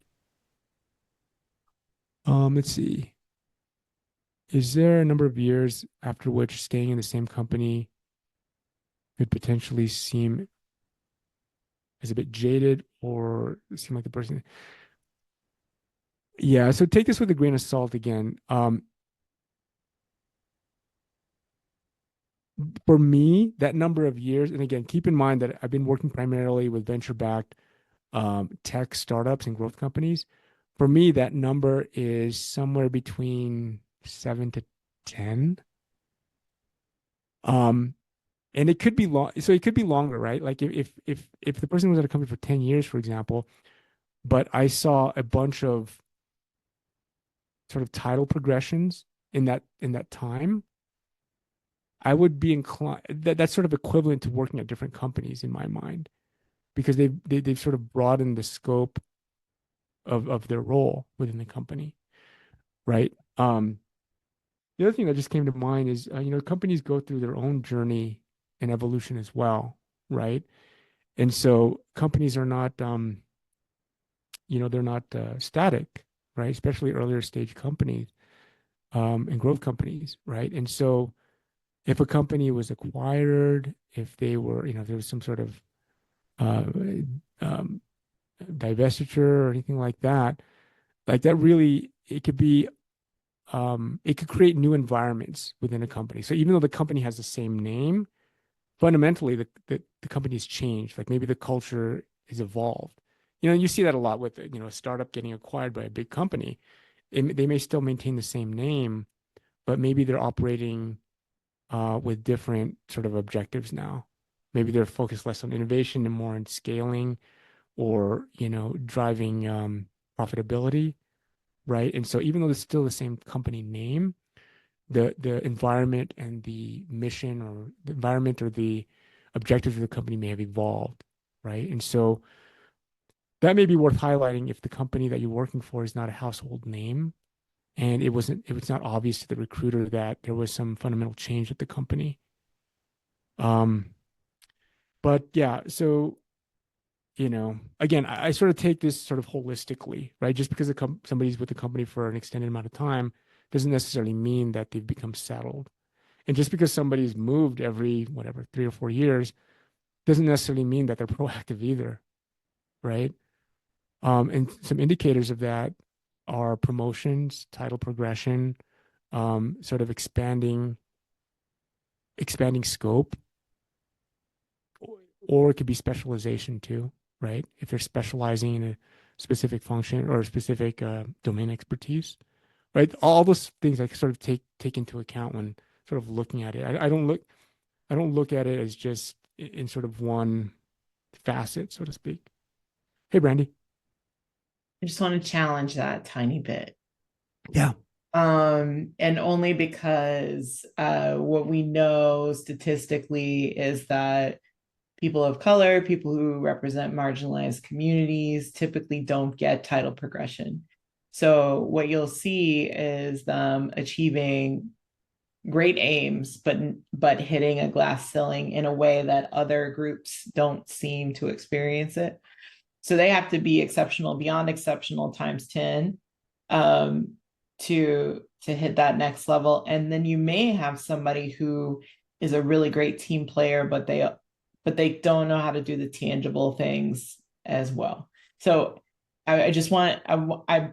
Let's see. Is there a number of years after which staying in the same company could potentially seem as a bit jaded or seem like the person? Yeah, so take this with a grain of salt again. For me, that number of years, and again, keep in mind that I've been working primarily with venture-backed tech startups and growth companies. For me, that number is somewhere between 7 to 10. And it could be long, so it could be longer, right? Like if the person was at a company for 10 years, for example, but I saw a bunch of sort of title progressions in that time, I would be inclined that's sort of equivalent to working at different companies in my mind, because they've sort of broadened the scope of their role within the company, right? The other thing that just came to mind is companies go through their own journey and evolution as well, right? And so companies are not they're not static, right? Especially earlier stage companies and growth companies, right? And so if a company was acquired, if they were, if there was some sort of uh, um, divestiture or anything like that really, it could create new environments within a company. So even though the company has the same name, fundamentally the company has changed. Like maybe the culture has evolved. You see that a lot with a startup getting acquired by a big company. They may still maintain the same name, but maybe they're operating with different sort of objectives now. Maybe they're focused less on innovation and more on scaling, or driving profitability, right? And so even though it's still the same company name, the environment and the mission, or the environment or the objectives of the company may have evolved, right? And so that may be worth highlighting if the company that you're working for is not a household name, and it was not obvious to the recruiter that there was some fundamental change at the company. But yeah, so again, I sort of take this sort of holistically, right? Just because somebody's with the company for an extended amount of time doesn't necessarily mean that they've become settled. And just because somebody's moved every, whatever, 3 or 4 years doesn't necessarily mean that they're proactive either, right? And some indicators of that are promotions, title progression, sort of expanding expanding scope, or it could be specialization too, right? If they're specializing in a specific function or a specific domain expertise, right? All those things I sort of take into account when sort of looking at it. I don't look at it as just in sort of one facet, so to speak. Hey, Brandy. I just want to challenge that tiny bit. Yeah. And only because what we know statistically is that people of color, people who represent marginalized communities, typically don't get title progression. So what you'll see is them achieving great aims, but hitting a glass ceiling in a way that other groups don't seem to experience it. So they have to be exceptional beyond exceptional times 10 to hit that next level. And then you may have somebody who is a really great team player, but they don't know how to do the tangible things as well. So I just want I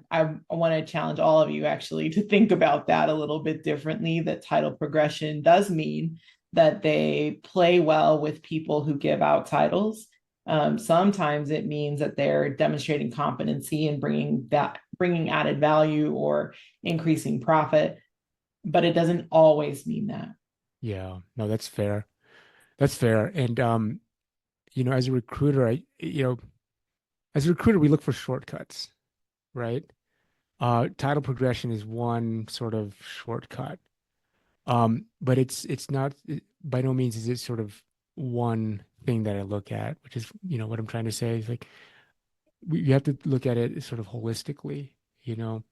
want to challenge all of you actually to think about that a little bit differently. That title progression does mean that they play well with people who give out titles. Sometimes it means that they're demonstrating competency and bringing added value or increasing profit, but it doesn't always mean that. Yeah, no, that's fair. That's fair. And as a recruiter, we look for shortcuts, right? Title progression is one sort of shortcut. But it's not, by no means is it sort of one thing that I look at, which is, what I'm trying to say is like, you have to look at it sort of holistically, and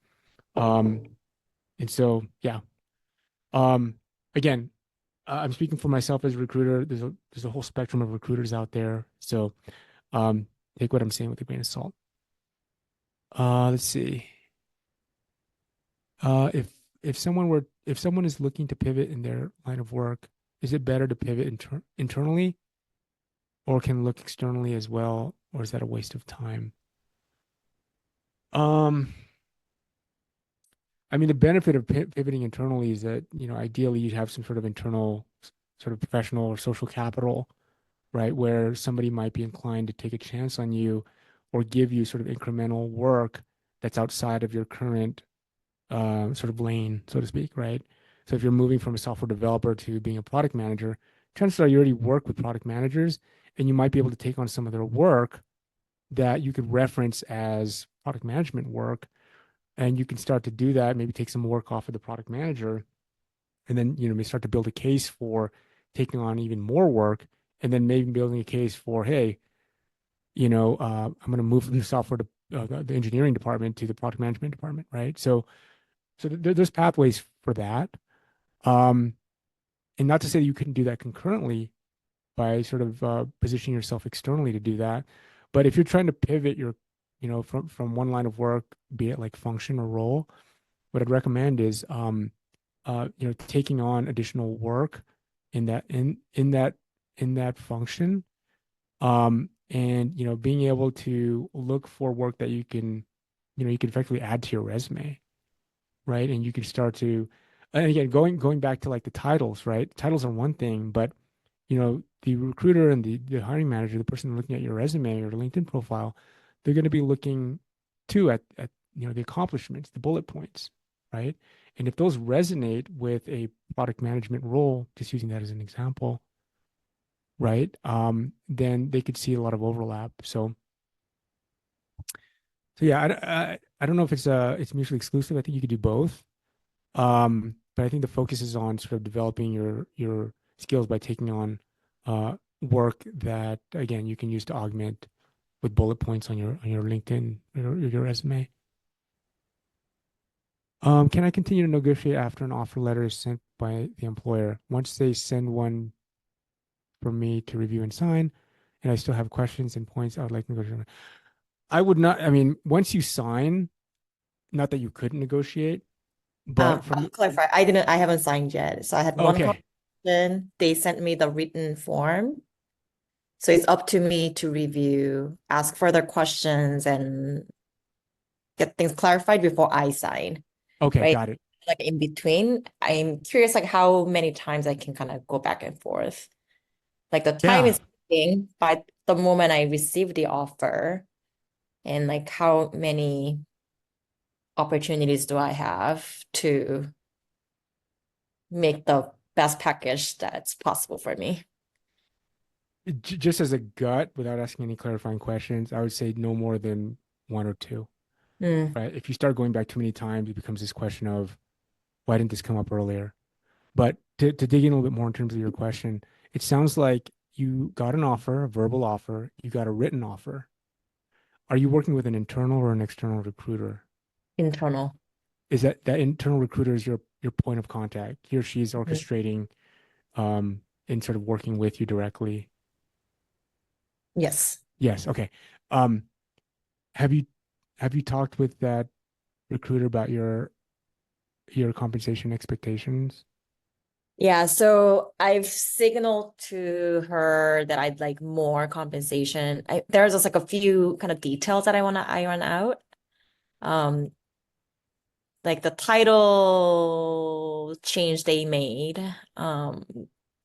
so, yeah. Again, I'm speaking for myself as a recruiter. There's a whole spectrum of recruiters out there. So, take what I'm saying with a grain of salt. Let's see. If someone is looking to pivot in their line of work, is it better to pivot internally, or can look externally as well, or is that a waste of time? I mean, the benefit of pivoting internally is that, ideally you'd have some sort of internal, sort of professional or social capital, right? Where somebody might be inclined to take a chance on you or give you sort of incremental work that's outside of your current sort of lane, so to speak, right? So if you're moving from a software developer to being a product manager, chances are you already work with product managers and you might be able to take on some of their work that you could reference as product management work. And you can start to do that, maybe take some work off of the product manager, and then, maybe start to build a case for taking on even more work, and then maybe building a case for, hey, I'm going to move from the software to the engineering department to the product management department, right? So there's pathways for that. And not to say that you couldn't do that concurrently by sort of positioning yourself externally to do that. But if you're trying to pivot your, from one line of work, be it like function or role, what I'd recommend is, taking on additional work in that function, and being able to look for work that you can effectively add to your resume, right? And you can start to, and again, going back to like the titles, right? Titles are one thing, but the recruiter and the hiring manager, the person looking at your resume or LinkedIn profile, they're going to be looking too at the accomplishments, the bullet points, right? And if those resonate with a product management role, just using that as an example, right? Then they could see a lot of overlap. So yeah, I don't know if it's mutually exclusive. I think you could do both. But I think the focus is on sort of developing your skills by taking on work that, again, you can use to augment with bullet points on your LinkedIn or your resume. Can I continue to negotiate after an offer letter is sent by the employer? Once they send one for me to review and sign, and I still have questions and points I would like to negotiate. I would not, I mean, once you sign, not that you couldn't negotiate, but I'll clarify. I haven't signed yet. So I had one okay. question. They sent me the written form. So it's up to me to review, ask further questions, and get things clarified before I sign. Okay, right? got it. like in between. I'm curious like how many times I can kind of go back and forth. Like the time Yeah. is ticking by the moment I receive the offer, and like how many opportunities do I have to make the best package that's possible for me. Just as a gut, without asking any clarifying questions, I would say no more than one or two, Mm, right? If you start going back too many times, it becomes this question of why didn't this come up earlier? But to dig in a little bit more in terms of your question, it sounds like you got an offer, a verbal offer, you got a written offer. Are you working with an internal or an external recruiter? internal. Is that internal recruiter is your point of contact? He or she is Mhm. orchestrating and sort of working with you directly. Yes. Yes. Okay. Um, have you have you talked with that recruiter about your compensation expectations? Yeah, so I've signaled to her that I'd like more compensation. There's just like a few kind of details that I want to iron out. Um, like the title change they made,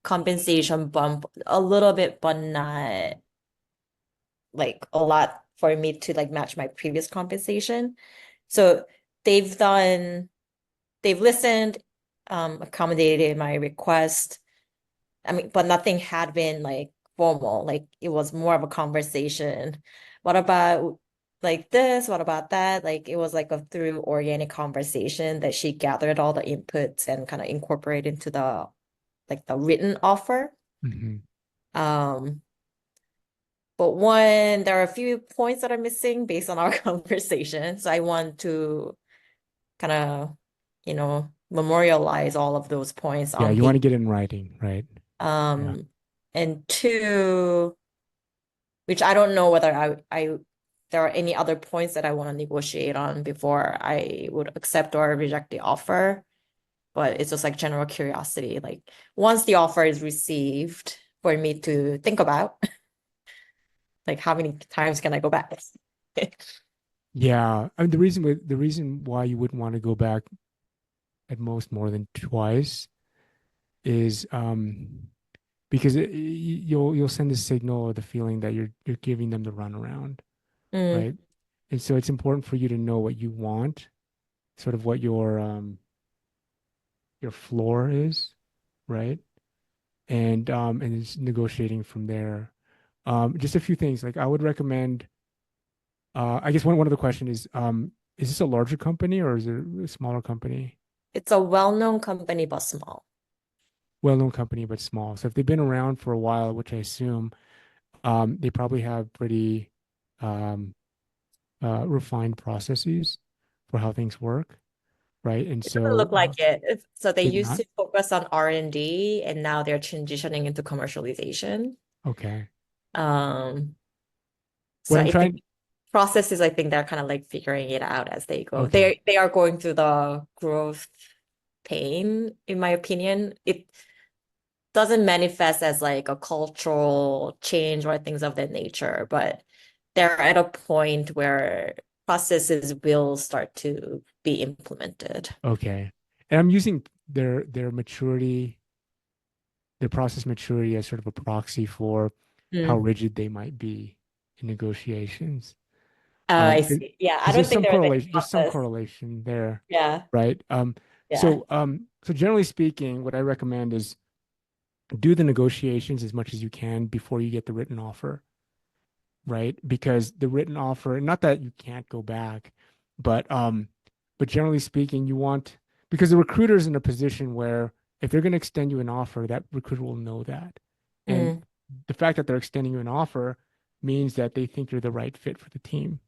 compensation bump a little bit, but not like a lot for me to like match my previous compensation. So they've done, they've listened, accommodated my request. I mean, but nothing had been like formal. Like it was more of a conversation. What about like this? What about that? Like it was like a through organic conversation that she gathered all the inputs and kind of incorporated into the like the written offer. Hmm. Um, but one, there are a few points that are missing based on our conversation. So I want to kind of, memorialize all of those points Yeah, on you want paper. to get it in writing, right? Yeah. And two, which I don't know whether there are any other points that I want to negotiate on before I would accept or reject the offer. But it's just like general curiosity. Like once the offer is received for me to think about, like how many times can I go back? Yeah. I mean, the reason why you wouldn't want to go back at most more than twice is because you'll send a signal or the feeling that you're giving them the runaround, Mm, right? And so it's important for you to know what you want, sort of what your floor is, right? And it's negotiating from there. Just a few things. Like I would recommend, I guess one of the question is this a larger company or is it a smaller company? it's a well-known company, but small. Well-known company, but small. So if they've been around for a while, which I assume, they probably have pretty um, refined processes for how things work, right? And It doesn't so look like it. So they they used not to focus on R&D and now they're transitioning into commercialization. okay. Um, so What I'm I think trying, processes, I think they're kind of like figuring it out as they go. okay, They are going through the growth pain, in my opinion. It doesn't manifest as like a cultural change or things of that nature, but they're at a point where processes will start to be implemented. okay. And I'm using their maturity, their process maturity as sort of a proxy for how Mm. rigid they might be in negotiations. I Because see. Yeah, I don't there's think some there is any correlation, process. there, Yeah, right? yeah. So generally speaking, what I recommend is do the negotiations as much as you can before you get the written offer, right? Because the written offer, not that you can't go back, but generally speaking, you want because the recruiter is in a position where if they're going to extend you an offer, that recruiter will know that. And Mm, the fact that they're extending you an offer means that they think you're the right fit for the team,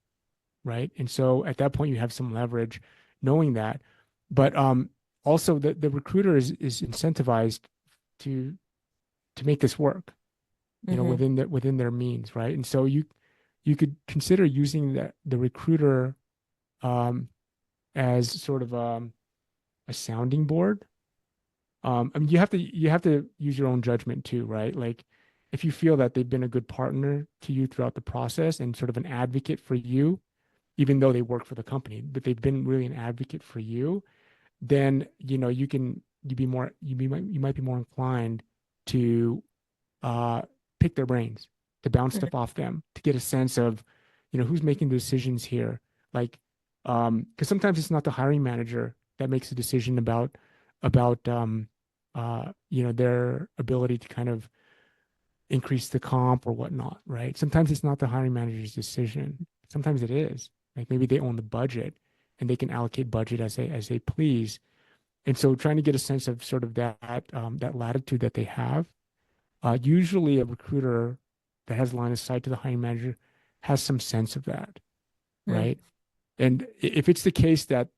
right? And so at that point, you have some leverage knowing that. But also the recruiter is incentivized to make this work, hmm. within their means, right? And so you could consider using the recruiter um, as sort of a sounding board. I mean, you have to use your own judgment too, right? Like if you feel that they've been a good partner to you throughout the process and sort of an advocate for you, even though they work for the company, but they've been really an advocate for you, then you might be more inclined to pick their brains, to bounce Mhm. stuff off them, to get a sense of, who's making the decisions here. Like, because sometimes it's not the hiring manager that makes a decision about their ability to kind of increase the comp or whatnot, right? Sometimes it's not the hiring manager's decision. Sometimes it is. Like maybe they own the budget and they can allocate budget as they please. And so trying to get a sense of sort of that latitude that they have. Usually a recruiter that has line of sight to the hiring manager has some sense of that, Mm. right? And if it's the case that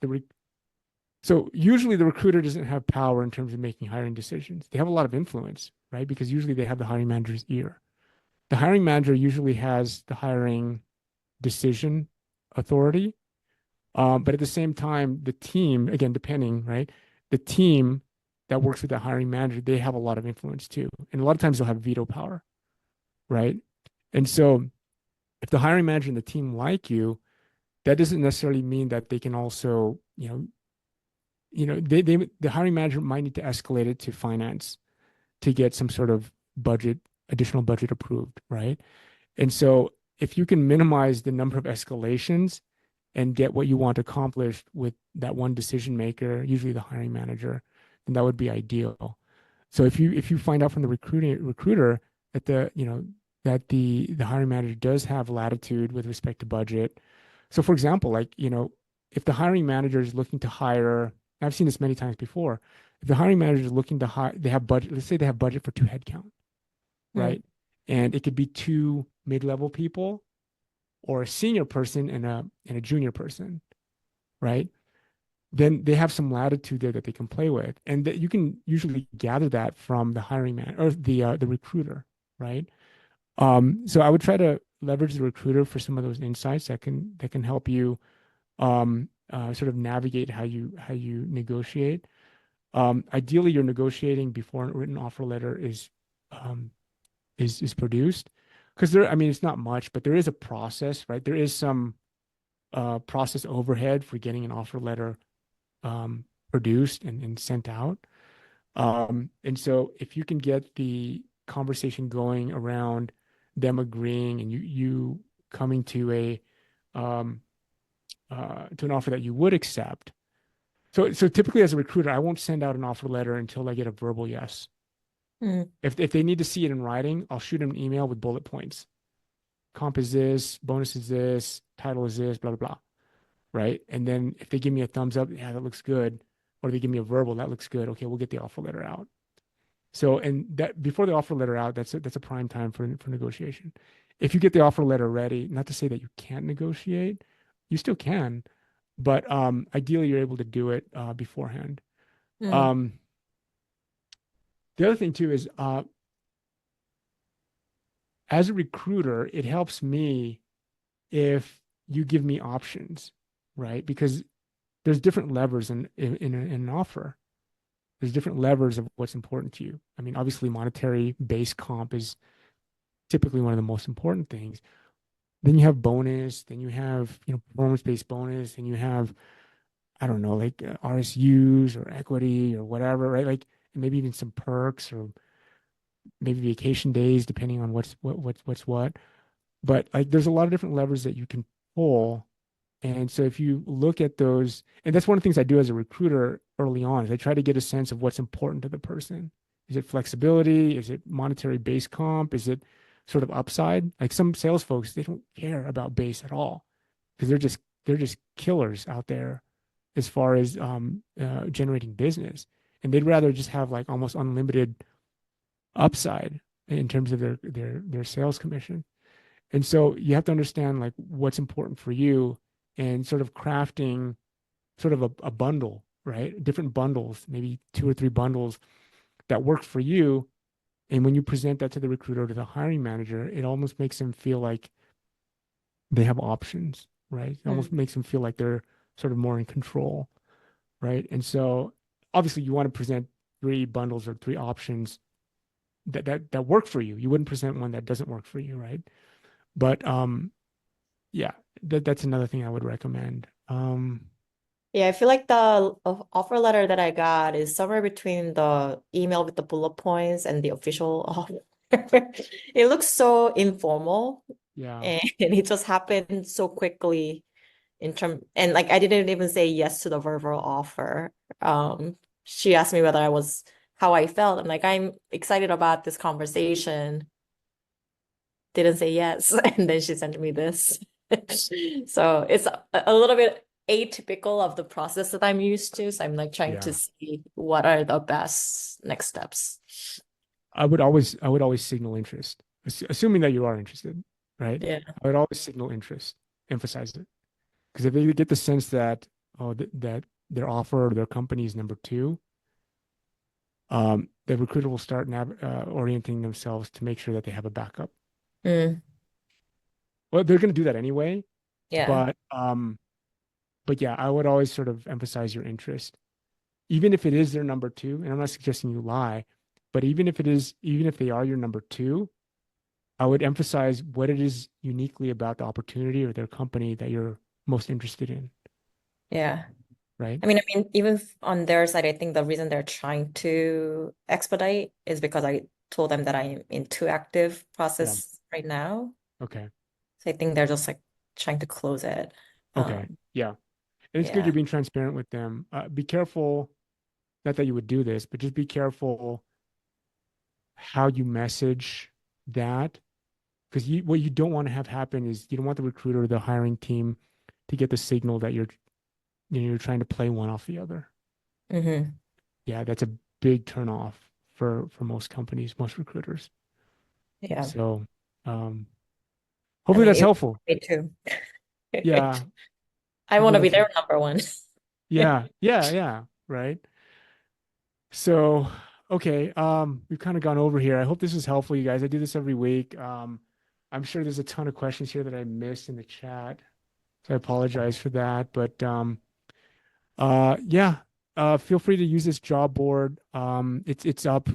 so usually the recruiter doesn't have power in terms of making hiring decisions. They have a lot of influence, right? Because usually they have the hiring manager's ear. The hiring manager usually has the hiring decision authority. But at the same time, the team, again, depending, right? The team that works with the hiring manager, they have a lot of influence too. And a lot of times they'll have veto power, right? And so if the hiring manager and the team like you, that doesn't necessarily mean that they can also, the hiring manager might need to escalate it to finance to get some sort of additional budget approved, right? And so if you can minimize the number of escalations and get what you want accomplished with that one decision maker, usually the hiring manager, then that would be ideal. So if you find out from the recruiter that the hiring manager does have latitude with respect to budget. So for example, like, if the hiring manager is looking to hire, I've seen this many times before. If the hiring manager is looking to hire, they have budget, let's say they have budget for 2 headcount, right? And it could be 2 mid-level people or a senior person and a junior person, right? Then they have some latitude there that they can play with, and that you can usually gather that from the hiring man or the recruiter, right? So I would try to leverage the recruiter for some of those insights that can help you sort of navigate how you negotiate. Ideally, you're negotiating before a written offer letter is produced, because I mean, it's not much, but there is a process, right? There is some process overhead for getting an offer letter produced and sent out. And so if you can get the conversation going around them agreeing and you coming to an offer that you would accept. So typically as a recruiter, I won't send out an offer letter until I get a verbal yes. Mm. If they need to see it in writing, I'll shoot them an email with bullet points. Comp is this, bonus is this, title is this, blah, blah, blah. Right. And then if they give me a thumbs up, yeah, that looks good. Or they give me a verbal, that looks good. Okay, we'll get the offer letter out. So, and that before the offer letter out, that's a prime time for negotiation. If you get the offer letter ready, not to say that you can't negotiate, you still can, but ideally you're able to do it beforehand. Mm. The other thing too is as a recruiter, it helps me if you give me options, right? Because there's different levers in an offer. There's different levers of what's important to you. I mean, obviously, monetary base comp is typically one of the most important things. Then you have bonus. Then you have performance-based bonus. And you have, I don't know, like RSUs or equity or whatever, right? Like maybe even some perks or maybe vacation days, depending on what's what. But like, there's a lot of different levers that you can pull. And so if you look at those, and that's one of the things I do as a recruiter early on, is I try to get a sense of what's important to the person. Is it flexibility? Is it monetary base comp? Is it sort of upside? Like some sales folks, they don't care about base at all because they're just killers out there as far as generating business. And they'd rather just have like almost unlimited upside in terms of their sales commission. And so you have to understand like what's important for you and sort of crafting sort of a bundle, right? Different bundles, maybe 2 or 3 bundles that work for you. And when you present that to the recruiter or to the hiring manager, it almost makes them feel like they have options, right? It almost makes them feel like they're sort of more in control, right? And so obviously you want to present 3 bundles or 3 options that work for you. You wouldn't present one that doesn't work for you, right? But yeah, that's another thing I would recommend. Yeah, I feel like the offer letter that I got is somewhere between the email with the bullet points and the official offer. It looks so informal, Yeah. and it just happened so quickly in term and like I didn't even say yes to the verbal offer. She asked me whether I was how I felt. I'm like, I'm excited about this conversation. Didn't say yes, and then she sent me this. So it's a little bit atypical of the process that I'm used to. So I'm like trying to Yeah. see what are the best next steps. I would always signal interest, assuming that you are interested, right? Yeah. I would always signal interest, emphasize it. Because if they get the sense that that their offer or their company is number two, the recruiter will start orienting themselves to make sure that they have a backup. Mm, Well, they're going to do that anyway, yeah. but yeah, I would always sort of emphasize your interest, even if it is their number two. And I'm not suggesting you lie, but even if they are your number two, I would emphasize what it is uniquely about the opportunity or their company that you're most interested in, Yeah. right? Even on their side, I think the reason they're trying to expedite is because I told them that I am in too active Yeah. process right now. Okay. So I think they're just like trying to close it. Okay. Yeah. And it's good Yeah. you're being transparent with them. Be careful, not that you would do this, but just be careful how you message that. Because what you don't want to have happen is you don't want the recruiter or the hiring team to get the signal that you're trying to play one off the other. Mm-hmm. Yeah, that's a big turnoff for most companies, most recruiters. Yeah. So I hopefully mean, that's it helpful. me too. Yeah, I want hopefully to be that's their helpful. number one. Yeah, right. So okay, we've kind of gone over here. I hope this is helpful, you guys. I do this every week. I'm sure there's a ton of questions here that I missed in the chat. So I apologize for that. But yeah, feel free to use this job board. It's up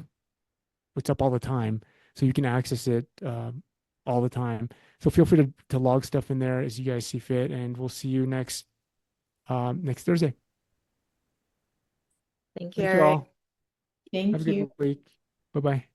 all the time, so you can access it all the time. So feel free to log stuff in there as you guys see fit, and we'll see you next Thursday. Thank you, Thank you Eric. all. Have Thank a good you. week. Bye bye.